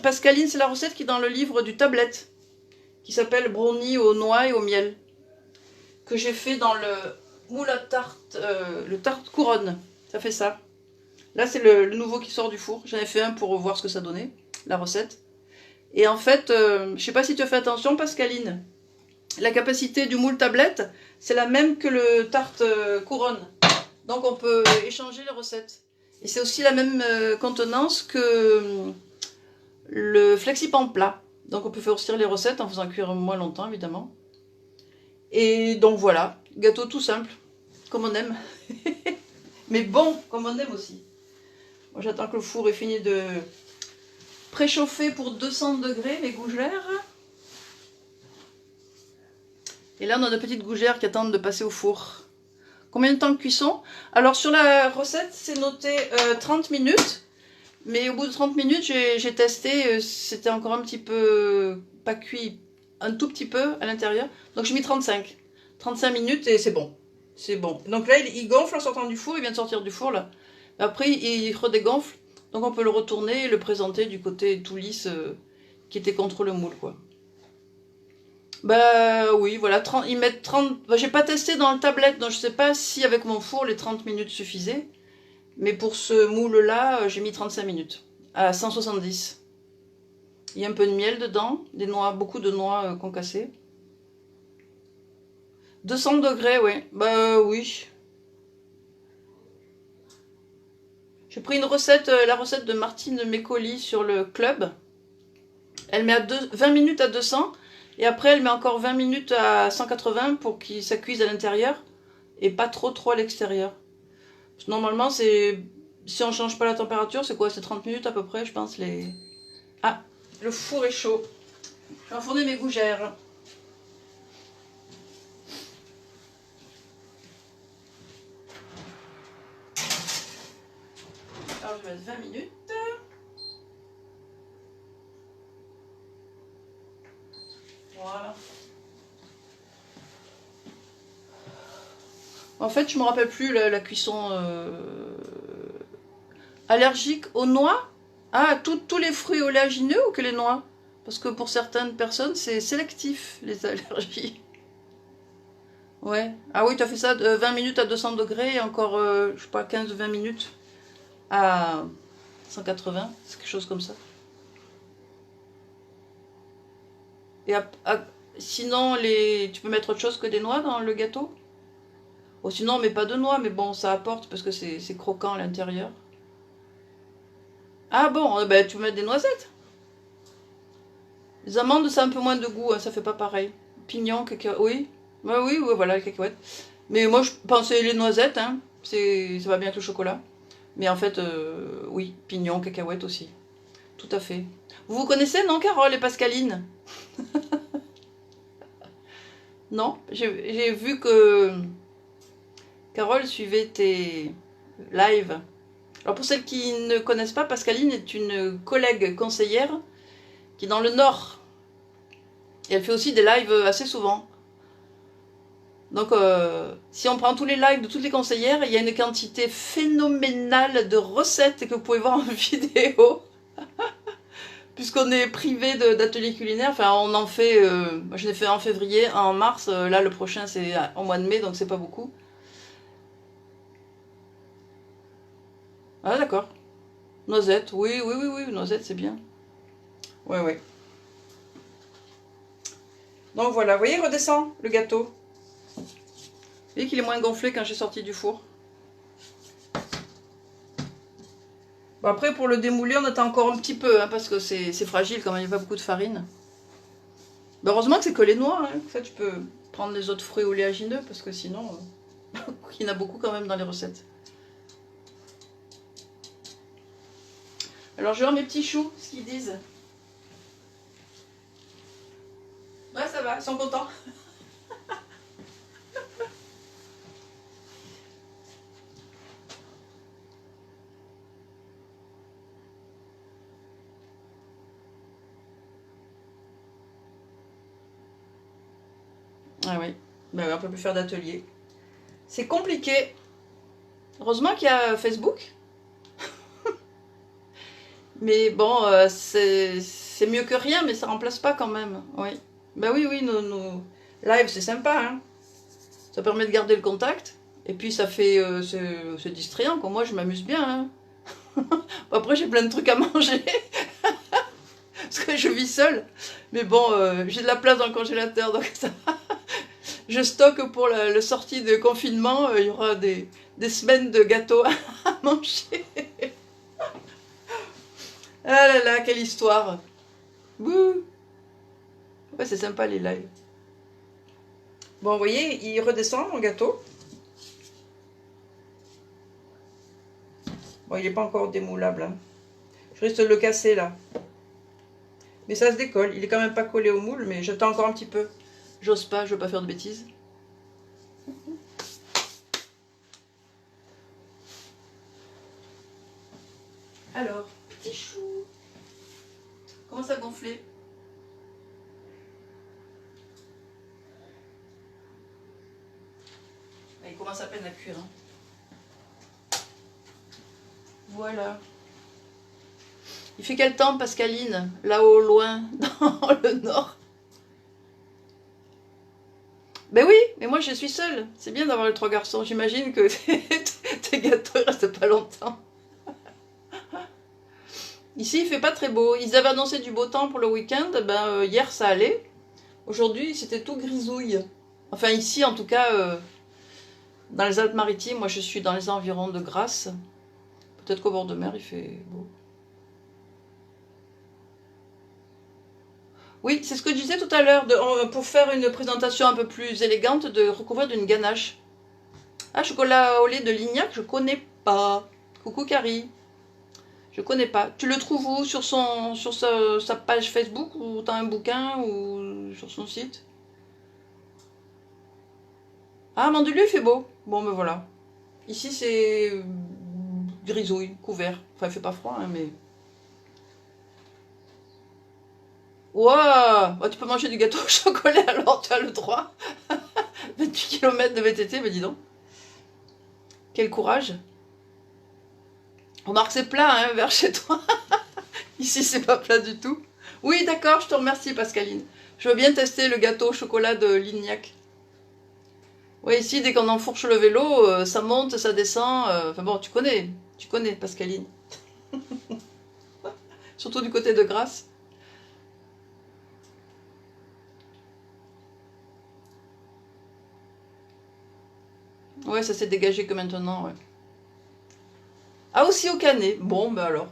Pascaline, c'est la recette qui est dans le livre du tablette, qui s'appelle brownie aux noix et au miel, que j'ai fait dans le moule à tarte, le tarte couronne. Ça fait ça. Là, c'est le nouveau qui sort du four. J'en ai fait un pour voir ce que ça donnait, la recette. Et en fait, je sais pas si tu as fait attention, Pascaline. La capacité du moule tablette, c'est la même que le tarte couronne. Donc on peut échanger les recettes. Et c'est aussi la même contenance que le flexipan plat. Donc on peut faire aussi les recettes en faisant cuire moins longtemps, évidemment. Et donc voilà, gâteau tout simple, comme on aime. Mais bon, comme on aime aussi. Moi j'attends que le four ait fini de préchauffer pour 200 degrés, mes gougères. Et là on a de petites gougères qui attendent de passer au four. Combien de temps de cuisson? Alors sur la recette, c'est noté 30 minutes. Mais au bout de 30 minutes, j'ai testé, c'était encore un petit peu pas cuit, un tout petit peu à l'intérieur. Donc j'ai mis 35. 35 minutes et c'est bon. C'est bon. Donc là, il gonfle en sortant du four, il vient de sortir du four là. Après, il redégonfle. Donc on peut le retourner et le présenter du côté tout lisse qui était contre le moule, quoi. Bah oui, voilà, ils mettent 30... Bah, j'ai pas testé dans le tablette, donc je sais pas si avec mon four les 30 minutes suffisaient. Mais pour ce moule-là, j'ai mis 35 minutes, à 170. Il y a un peu de miel dedans, des noix, beaucoup de noix concassées. 200 degrés, oui. Bah oui. J'ai pris une recette, la recette de Martine Mécoli sur le club. Elle met 20 minutes à 200. Et après, elle met encore 20 minutes à 180 pour que ça cuise à l'intérieur et pas trop à l'extérieur. Normalement, c'est si on change pas la température, c'est quoi? C'est 30 minutes à peu près, je pense. Ah, le four est chaud. Je vais enfourner mes gougères. Alors, je vais mettre 20 minutes. Voilà. En fait, je me rappelle plus la cuisson allergique aux noix. Ah, tous les fruits oléagineux ou que les noix? Parce que pour certaines personnes, c'est sélectif, les allergies. Ouais. Ah oui, tu as fait ça 20 minutes à 200 degrés et encore, je sais pas, 15-20 minutes à 180. C'est quelque chose comme ça. Et sinon, tu peux mettre autre chose que des noix dans le gâteau? Ou sinon, on met pas de noix, mais bon, ça apporte parce que c'est croquant à l'intérieur. Ah bon, ben, tu peux mettre des noisettes. Les amandes, ça a un peu moins de goût, hein, ça fait pas pareil. Pignon, cacahuètes, oui. Ouais, oui, voilà, les cacahuètes. Mais moi, je pensais les noisettes, hein, ça va bien avec le chocolat. Mais en fait, oui, pignon, cacahuètes aussi. Tout à fait. Vous connaissez, non, Carole et Pascaline? Non, j'ai vu que Carole suivait tes lives. Alors pour celles qui ne connaissent pas, Pascaline est une collègue conseillère qui est dans le Nord. Et elle fait aussi des lives assez souvent. Donc si on prend tous les lives de toutes les conseillères, il y a une quantité phénoménale de recettes que vous pouvez voir en vidéo. Puisqu'on est privé d'ateliers culinaires, enfin on en fait, je l'ai fait en février, en mars, là le prochain c'est au mois de mai, donc c'est pas beaucoup. Ah d'accord. Noisette, oui, noisette c'est bien. Ouais. Donc voilà, vous voyez, redescend le gâteau. Vous voyez qu'il est moins gonflé quand j'ai sorti du four. Bon, après, pour le démouler, on attend encore un petit peu, hein, parce que c'est fragile quand même, il n'y a pas beaucoup de farine. Mais heureusement que c'est que les noix, hein. Ça, tu peux prendre les autres fruits oléagineux, parce que sinon, il y en a beaucoup quand même dans les recettes. Alors, je vais voir mes petits choux, ce qu'ils disent. Ouais, ça va, ils sont contents. Ah oui, ben, on peut plus faire d'atelier. C'est compliqué. Heureusement qu'il y a Facebook. Mais bon, c'est mieux que rien, mais ça remplace pas quand même. Oui. Ben oui, oui, nos lives, c'est sympa, hein. Ça permet de garder le contact. Et puis ça fait... c'est distrayant, quoi. Moi, je m'amuse bien, hein. Après, j'ai plein de trucs à manger. Parce que je vis seule. Mais bon, j'ai de la place dans le congélateur, donc ça va. Je stocke pour le sortie de confinement. Il y aura des semaines de gâteaux à manger. Ah là là, quelle histoire. Bouh. Ouais, c'est sympa les lives. Bon, vous voyez, il redescend mon gâteau. Bon, il n'est pas encore démoulable, hein. Je risque de le casser là. Mais ça se décolle. Il est quand même pas collé au moule, mais j'attends encore un petit peu. J'ose pas, je veux pas faire de bêtises. Alors, petit chou. Commence à gonfler. Il commence à peine à cuire, hein. Voilà. Il fait quel temps, Pascaline, là-haut, loin, dans le nord? Ben oui, mais moi je suis seule. C'est bien d'avoir les 3 garçons. J'imagine que tes gâteaux ne restent pas longtemps. Ici, il fait pas très beau. Ils avaient annoncé du beau temps pour le week-end. Ben, hier, ça allait. Aujourd'hui, c'était tout grisouille. Enfin, ici, en tout cas, dans les Alpes-Maritimes, moi je suis dans les environs de Grasse. Peut-être qu'au bord de mer, il fait beau. Oui, c'est ce que je disais tout à l'heure, pour faire une présentation un peu plus élégante, de recouvrir d'une ganache. Ah, chocolat au lait de Lignac, je connais pas. Coucou Carrie. Je connais pas. Tu le trouves où? Sur sa page Facebook, ou t'as un bouquin, ou sur son site? Ah, Mandelieu, il fait beau. Bon, ben voilà. Ici, c'est grisouille, couvert. Enfin, il fait pas froid, hein, mais... Waouh, bah, tu peux manger du gâteau au chocolat, alors tu as le droit. 28 km de VTT, mais dis donc. Quel courage. Remarque, c'est plat, hein, vers chez toi. Ici, c'est pas plat du tout. Oui, d'accord, je te remercie, Pascaline. Je veux bien tester le gâteau au chocolat de Lignac. Oui, ici, dès qu'on enfourche le vélo, ça monte, ça descend. Enfin bon, tu connais, Pascaline. Surtout du côté de Grasse. Ouais, ça s'est dégagé que maintenant, ouais. Ah, aussi au Canet. Bon, ben alors.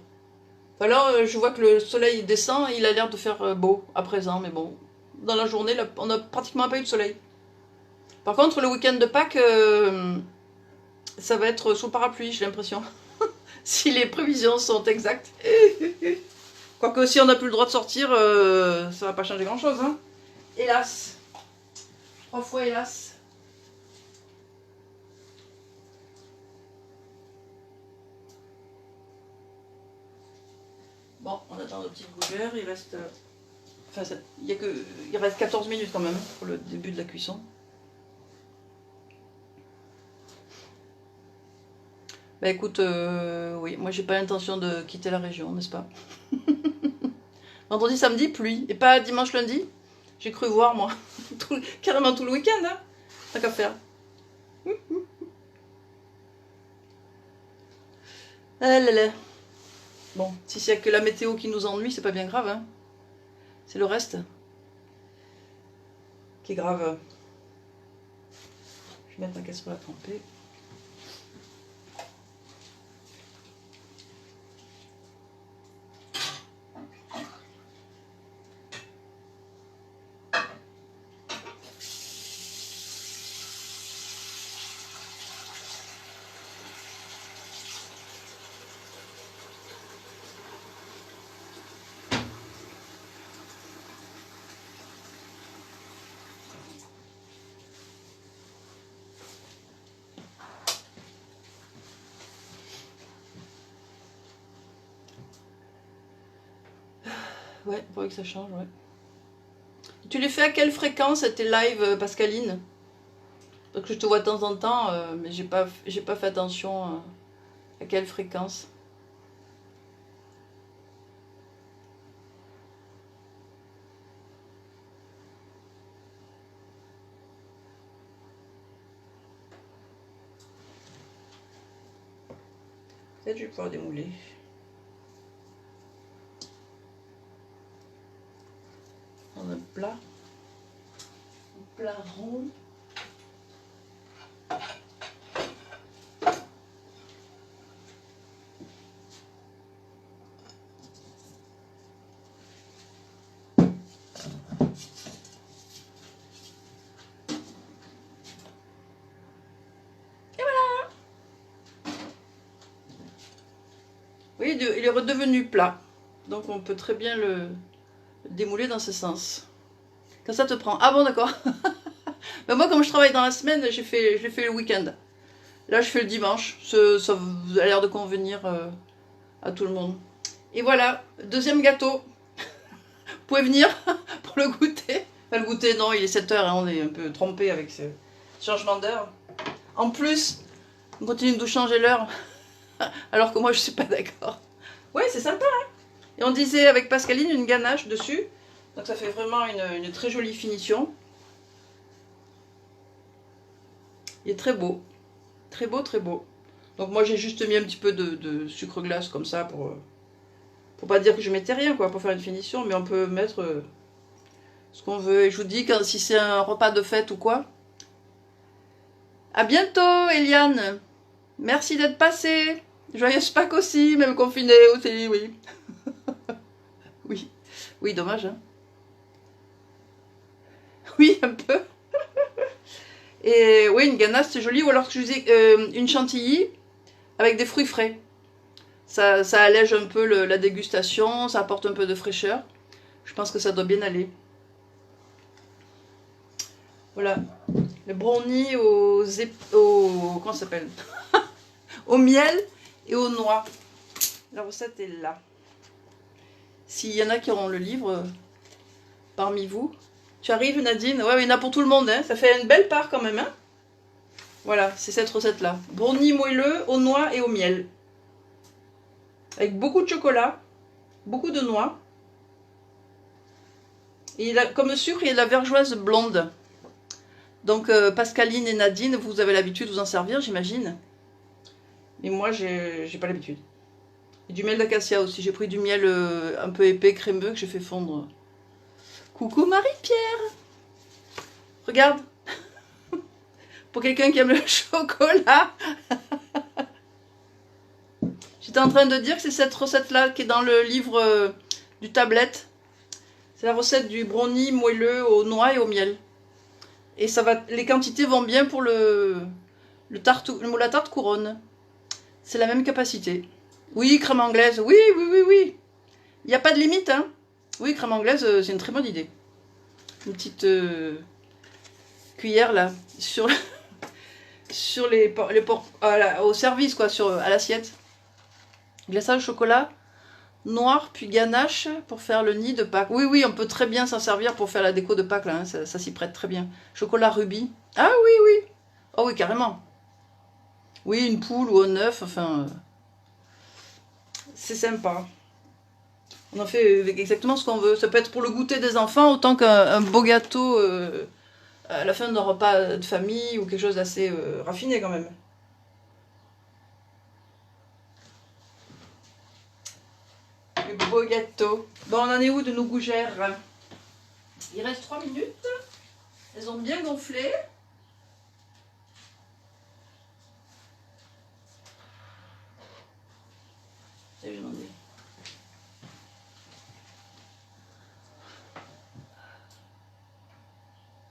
Alors, je vois que le soleil descend, il a l'air de faire beau à présent, mais bon. Dans la journée, là, on n'a pratiquement pas eu de soleil. Par contre, le week-end de Pâques, ça va être sous parapluie, j'ai l'impression. Si les prévisions sont exactes. Quoique, si on n'a plus le droit de sortir, ça va pas changer grand-chose, hein. Hélas. 3 fois hélas. Bon, on attend nos petites gougères, il reste... Enfin, il reste 14 minutes quand même pour le début de la cuisson. Bah écoute, oui, moi j'ai pas l'intention de quitter la région, n'est-ce pas? Vendredi, samedi, pluie. Et pas dimanche, lundi? J'ai cru voir, moi. Carrément tout le week-end, hein. Tant qu'à faire. Ah là là. Bon, si c'est que la météo qui nous ennuie, c'est pas bien grave, hein. C'est le reste qui est grave. Je vais mettre ma casserole à tremper. Ouais, il faudrait que ça change, ouais. Tu les fais à quelle fréquence, tes lives, Pascaline? Parce que je te vois de temps en temps, mais j'ai pas fait attention à quelle fréquence. Peut-être je vais pouvoir démouler. On a un plat rond. Oui, il est redevenu plat. Donc on peut très bien le démouler dans ce sens. Quand ça te prend. Ah bon, d'accord. Mais moi, comme je travaille dans la semaine, je l'ai fait le week-end. Là, je fais le dimanche. Ça a l'air de convenir à tout le monde. Et voilà, deuxième gâteau. Vous pouvez venir pour le goûter. Enfin, le goûter, non, il est 7 heures, hein, on est un peu trompé avec ce changement d'heure. En plus, on continue de nous changer l'heure. Alors que moi, je suis pas d'accord. Ouais, c'est sympa, hein. Et on disait avec Pascaline une ganache dessus. Donc ça fait vraiment une très jolie finition. Il est très beau. Très beau, très beau. Donc moi, j'ai juste mis un petit peu de sucre glace comme ça pour pas dire que je mettais rien, quoi, pour faire une finition. Mais on peut mettre ce qu'on veut. Et je vous dis, si c'est un repas de fête ou quoi. À bientôt, Eliane. Merci d'être passée. Joyeuse Pâques aussi, même confinée aussi, oui. Oui, oui, dommage, hein. Oui, un peu. Et oui, une ganache, c'est joli. Ou alors que je disais une chantilly avec des fruits frais. Ça allège un peu la dégustation, ça apporte un peu de fraîcheur. Je pense que ça doit bien aller. Voilà. Le brownie comment ça s'appelle? Au miel et aux noix. La recette est là. S'il y en a qui auront le livre parmi vous. Tu arrives, Nadine? Ouais, il y en a pour tout le monde, hein. Ça fait une belle part quand même, hein. Voilà, c'est cette recette-là. Brownie moelleux aux noix et au miel. Avec beaucoup de chocolat, beaucoup de noix. Et comme sucre, il y a de la vergeoise blonde. Donc Pascaline et Nadine, vous avez l'habitude de vous en servir, j'imagine. Et moi, j'ai pas l'habitude. Et du miel d'acacia aussi. J'ai pris du miel un peu épais, crémeux, que j'ai fait fondre. Coucou Marie-Pierre. Regarde. Pour quelqu'un qui aime le chocolat. J'étais en train de dire que c'est cette recette-là qui est dans le livre du tablette. C'est la recette du brownie moelleux aux noix et au miel. Et ça va, les quantités vont bien pour la tarte couronne. C'est la même capacité. Oui, crème anglaise. Oui, oui, oui, oui. Il n'y a pas de limite, hein. Oui, crème anglaise, c'est une très bonne idée. Une petite cuillère, là, sur au service, quoi, à l'assiette. Glaçage au chocolat noir, puis ganache pour faire le nid de Pâques. Oui, oui, on peut très bien s'en servir pour faire la déco de Pâques, là, hein, ça s'y prête très bien. Chocolat rubis. Ah oui, oui. Oh oui, carrément. Oui, une poule ou un œuf, enfin... c'est sympa. On en fait exactement ce qu'on veut. Ça peut être pour le goûter des enfants, autant qu'un beau gâteau à la fin d'un repas de famille ou quelque chose d'assez raffiné quand même. Le beau gâteau. Bon, on en est où de nos gougères? Il reste 3 minutes. Elles ont bien gonflé. Et je m'en ai.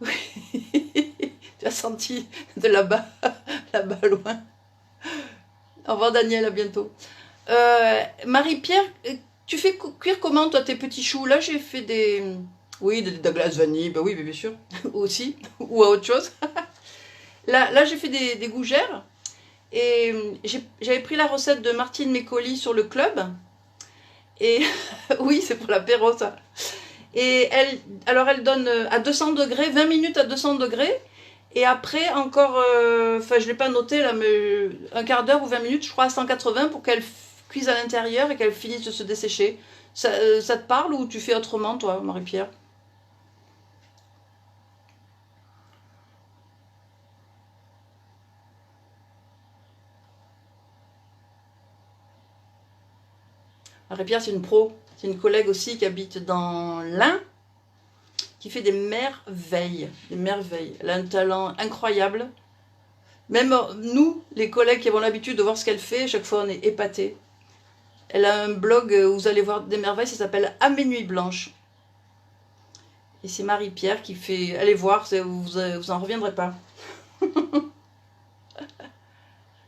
Oui. Tu as senti de là-bas, là-bas loin. Au revoir Daniel, à bientôt. Marie-Pierre, tu fais cuire comment toi tes petits choux? Là j'ai fait des... Oui, de la glace vanille, bah oui, bien sûr, aussi, ou à autre chose. Là j'ai fait des gougères, et j'avais pris la recette de Martine Mécoli sur le club, Et oui, c'est pour l'apéro ça. Et alors elle donne à 200 degrés, 20 minutes à 200 degrés. Et après encore, enfin je ne l'ai pas noté là, mais un quart d'heure ou 20 minutes, je crois à 180 pour qu'elle cuise à l'intérieur et qu'elle finisse de se dessécher. Ça te parle ou tu fais autrement toi, Marie-Pierre? Marie-Pierre c'est une pro, c'est une collègue aussi qui habite dans l'Ain, qui fait des merveilles, des merveilles. Elle a un talent incroyable. Même nous, les collègues qui avons l'habitude de voir ce qu'elle fait, chaque fois on est épatés. Elle a un blog où vous allez voir des merveilles, ça s'appelle À mes nuits blanches. Et c'est Marie-Pierre qui fait... Allez voir, vous en reviendrez pas.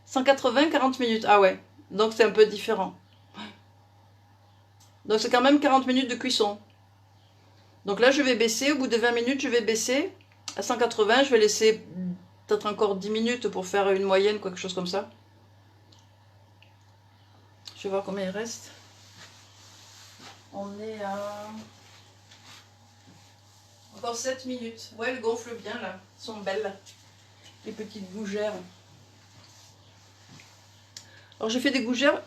180, 40 minutes. Ah ouais, donc c'est un peu différent. Donc c'est quand même 40 minutes de cuisson. Donc là je vais baisser, au bout de 20 minutes je vais baisser. À 180, je vais laisser peut-être encore 10 minutes pour faire une moyenne, quelque chose comme ça. Je vais voir combien il reste. On est à... Encore 7 minutes. Ouais, elles gonflent bien là. Elles sont belles. Les petites gougères. Alors j'ai fait des gougères.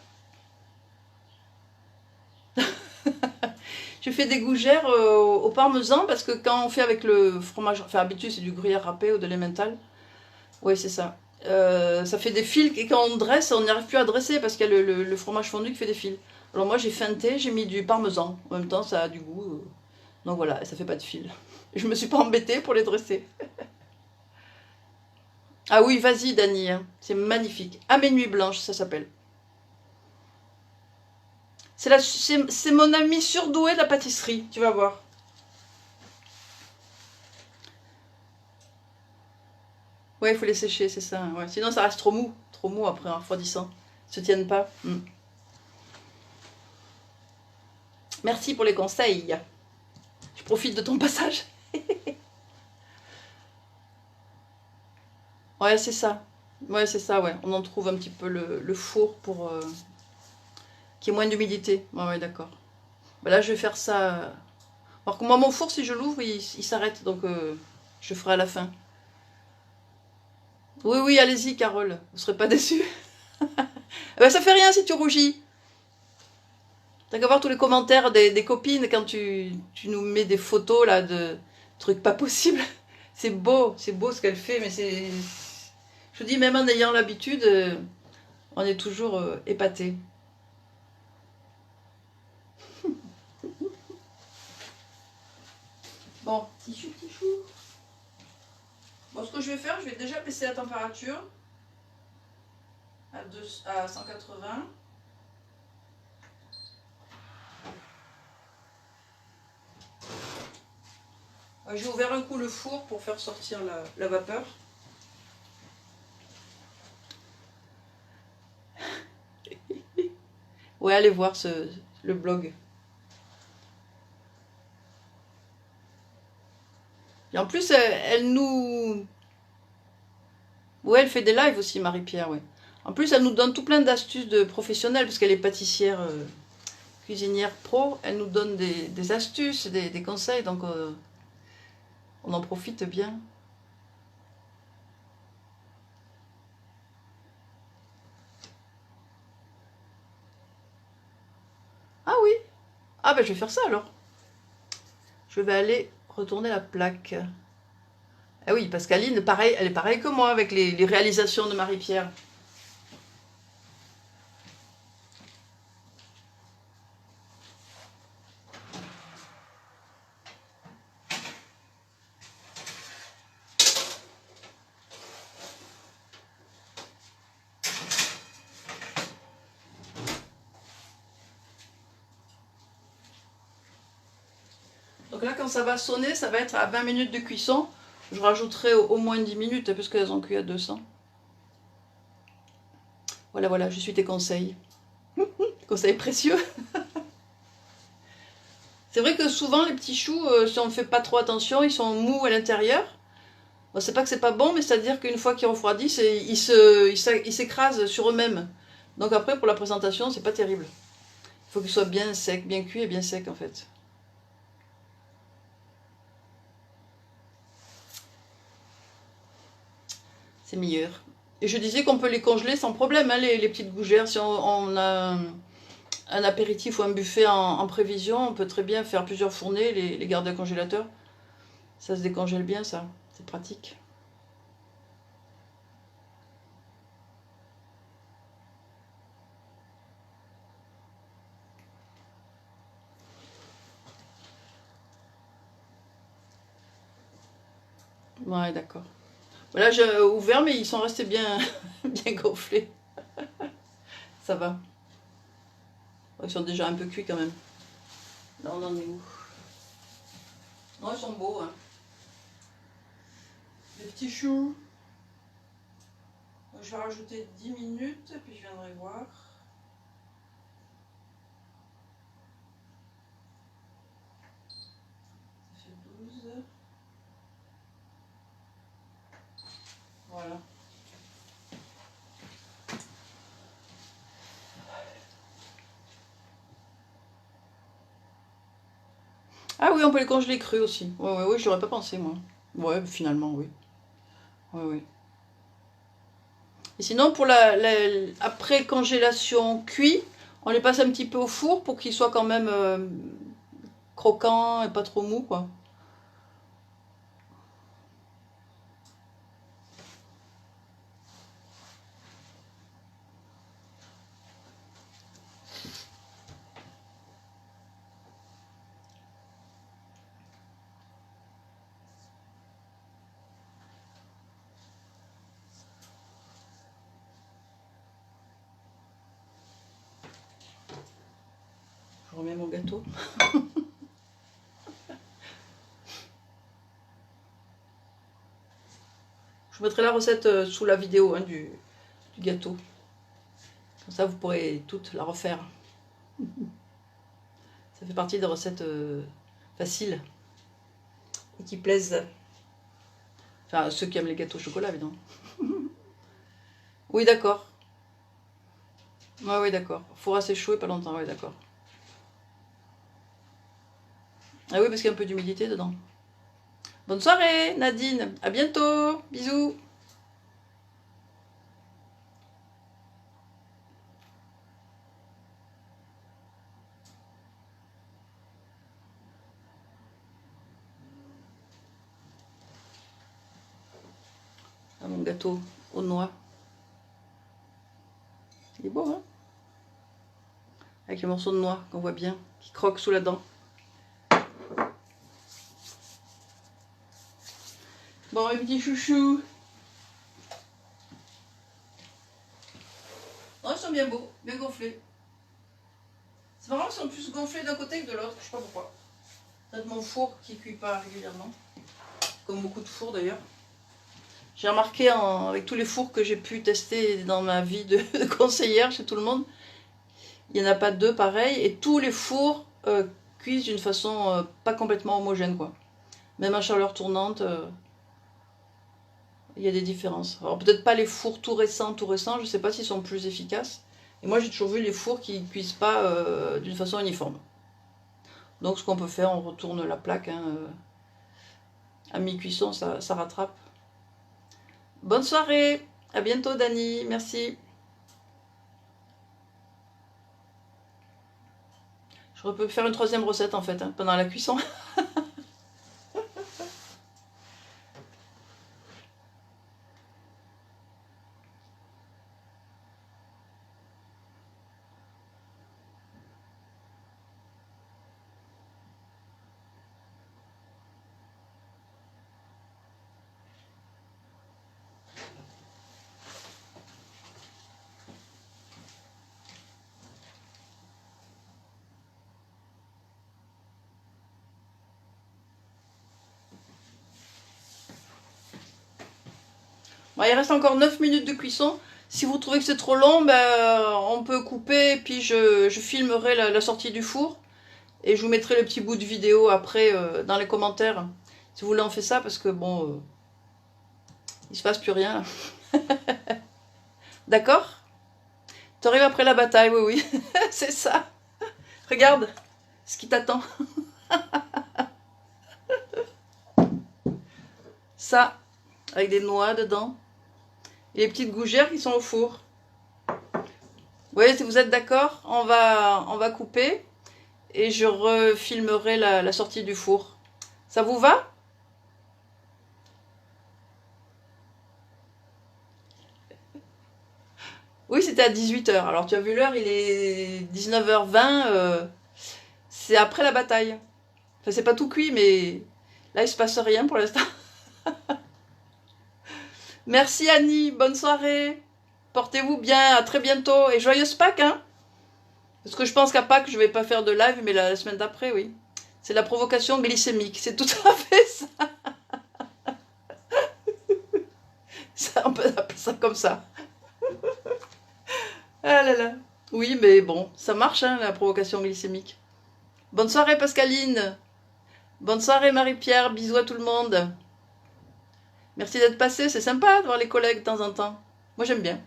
Je fais des gougères au parmesan parce que quand on fait avec le fromage, enfin habitude c'est du gruyère râpé ou de l'emmental. Oui c'est ça. Ça fait des fils et quand on dresse, on n'y arrive plus à dresser parce qu'il y a le fromage fondu qui fait des fils. Alors moi j'ai feinté, j'ai mis du parmesan. En même temps ça a du goût. Donc voilà, ça fait pas de fils. Je me suis pas embêtée pour les dresser. Ah oui, vas-y Dani, hein. C'est magnifique. À mes nuits blanches, ça s'appelle. C'est mon ami surdoué de la pâtisserie, tu vas voir. Ouais, il faut les sécher, c'est ça. Ouais. Sinon, ça reste trop mou après en refroidissant. Ils se tiennent pas. Merci pour les conseils. Je profite de ton passage. Ouais, c'est ça. Ouais, c'est ça, ouais. On en trouve un petit peu le four pour qu'il y ait moins d'humidité. Ouais, ouais, d'accord. Bah là, je vais faire ça. Alors que moi, mon four, si je l'ouvre, il s'arrête. Donc, je ferai à la fin. Oui, oui, allez-y, Carole. Vous serez pas déçus. Bah, ça fait rien si tu rougis. T'as qu'à voir tous les commentaires des copines quand tu nous mets des photos là de trucs pas possibles. C'est beau ce qu'elle fait, mais c'est... Je vous dis, même en ayant l'habitude, on est toujours épaté. Bon, tichou, tichou. Bon, ce que je vais faire, je vais déjà baisser la température à 180. J'ai ouvert un coup le four pour faire sortir la vapeur. Ouais, allez voir le blog. Et en plus, elle nous... Ouais, elle fait des lives aussi, Marie-Pierre, ouais. En plus, elle nous donne tout plein d'astuces de professionnels, parce qu'elle est pâtissière, cuisinière pro. Elle nous donne des astuces, des conseils, donc on en profite bien. Ah oui. Ah ben je vais faire ça alors. Je vais aller retourner la plaque. Ah oui, parce qu'Aline, pareil, elle est pareille que moi avec les réalisations de Marie-Pierre. Donc là, quand ça va sonner, ça va être à 20 minutes de cuisson. Je rajouterai au moins 10 minutes, puisqu'elles ont cuit à 200. Voilà, voilà, je suis tes conseils. Conseils précieux. C'est vrai que souvent, les petits choux, si on ne fait pas trop attention, ils sont mous à l'intérieur. Bon, c'est pas que c'est pas bon, mais c'est-à-dire qu'une fois qu'ils refroidissent, ils s'écrasent sur eux-mêmes. Donc après, pour la présentation, c'est pas terrible. faut qu'il soit bien sec, bien cuit et bien sec en fait. C'est meilleur. Et je disais qu'on peut les congeler sans problème, hein, les petites gougères. Si on a un apéritif ou un buffet en prévision, on peut très bien faire plusieurs fournées, les garder au congélateur. Ça se décongèle bien, ça. C'est pratique. Ouais, d'accord. Voilà, j'ai ouvert, mais ils sont restés bien, bien gonflés. Ça va. Ils sont déjà un peu cuits quand même. Là, on en est où? Non, ils sont beaux, hein. Les petits choux. Je vais rajouter 10 minutes, puis je viendrai voir. Ça fait 12. Voilà. Ah oui, on peut les congeler crus aussi. Ouais, ouais, ouais, j'y aurais pas pensé, moi. Ouais, finalement, oui. Ouais, ouais. Et sinon, pour après congélation cuit, on les passe un petit peu au four pour qu'ils soient quand même croquants et pas trop mous, quoi. Je remets mon gâteau. Je mettrai la recette sous la vidéo, hein, du gâteau. Comme ça, vous pourrez toutes la refaire. Ça fait partie des recettes faciles et qui plaisent. Enfin, ceux qui aiment les gâteaux au chocolat, évidemment. Oui, d'accord. Ouais, oui, d'accord. Four assez chaud et pas longtemps, oui, d'accord. Ah oui, parce qu'il y a un peu d'humidité dedans. Bonne soirée, Nadine. À bientôt. Bisous. Ah, mon gâteau aux noix. Il est beau, hein? Avec les morceaux de noix qu'on voit bien, qui croquent sous la dent. Bon, les petits chouchous. Non, ils sont bien beaux, bien gonflés. C'est marrant, ils sont plus gonflés d'un côté que de l'autre, je sais pas pourquoi. C'est mon four qui cuit pas régulièrement. Comme beaucoup de fours d'ailleurs. J'ai remarqué avec tous les fours que j'ai pu tester dans ma vie de conseillère chez tout le monde, il n'y en a pas deux pareils et tous les fours cuisent d'une façon pas complètement homogène, quoi. Même à chaleur tournante, il y a des différences. Alors peut-être pas les fours tout récents, je sais pas s'ils sont plus efficaces. Et moi j'ai toujours vu les fours qui ne cuisent pas d'une façon uniforme. Donc ce qu'on peut faire, on retourne la plaque, hein, à mi-cuisson, ça rattrape. Bonne soirée, à bientôt Dani, merci. Je peux faire une troisième recette en fait, hein, pendant la cuisson. Bon, il reste encore 9 minutes de cuisson. Si vous trouvez que c'est trop long, ben, on peut couper, puis je filmerai la sortie du four. Et je vous mettrai le petit bout de vidéo après dans les commentaires. Si vous voulez, on fait ça, parce que bon, il se passe plus rien. D'accord? T'arrives après la bataille, oui, oui. C'est ça. Regarde ce qui t'attend. Ça, avec des noix dedans. Et les petites gougères qui sont au four. Oui, si vous êtes d'accord, on va couper. Et je refilmerai la sortie du four. Ça vous va? Oui, c'était à 18h. Alors tu as vu l'heure, il est 19h20. C'est après la bataille. Enfin, c'est pas tout cuit, mais là, il se passe rien pour l'instant. Merci Annie, bonne soirée. Portez-vous bien, à très bientôt. Et joyeuse Pâques, hein? Parce que je pense qu'à Pâques, je vais pas faire de live, mais la semaine d'après, oui. C'est la provocation glycémique, c'est tout à fait ça. On peut appeler ça comme ça. Ah là là. Oui, mais bon, ça marche, hein, la provocation glycémique. Bonne soirée Pascaline. Bonne soirée Marie-Pierre, bisous à tout le monde. Merci d'être passé, c'est sympa de voir les collègues de temps en temps. Moi j'aime bien.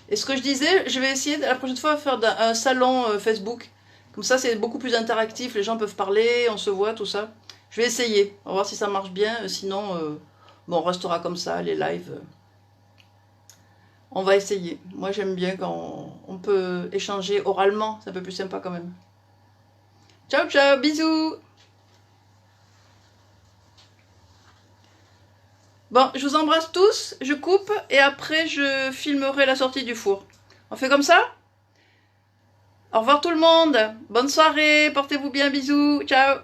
Et ce que je disais, je vais essayer la prochaine fois de faire un salon Facebook. Comme ça c'est beaucoup plus interactif, les gens peuvent parler, on se voit, tout ça. Je vais essayer, on va voir si ça marche bien, sinon bon, on restera comme ça, les lives. On va essayer. Moi j'aime bien quand on peut échanger oralement, c'est un peu plus sympa quand même. Ciao ciao, bisous. Bon, je vous embrasse tous, je coupe et après je filmerai la sortie du four. On fait comme ça? Au revoir tout le monde, bonne soirée, portez-vous bien, bisous, ciao.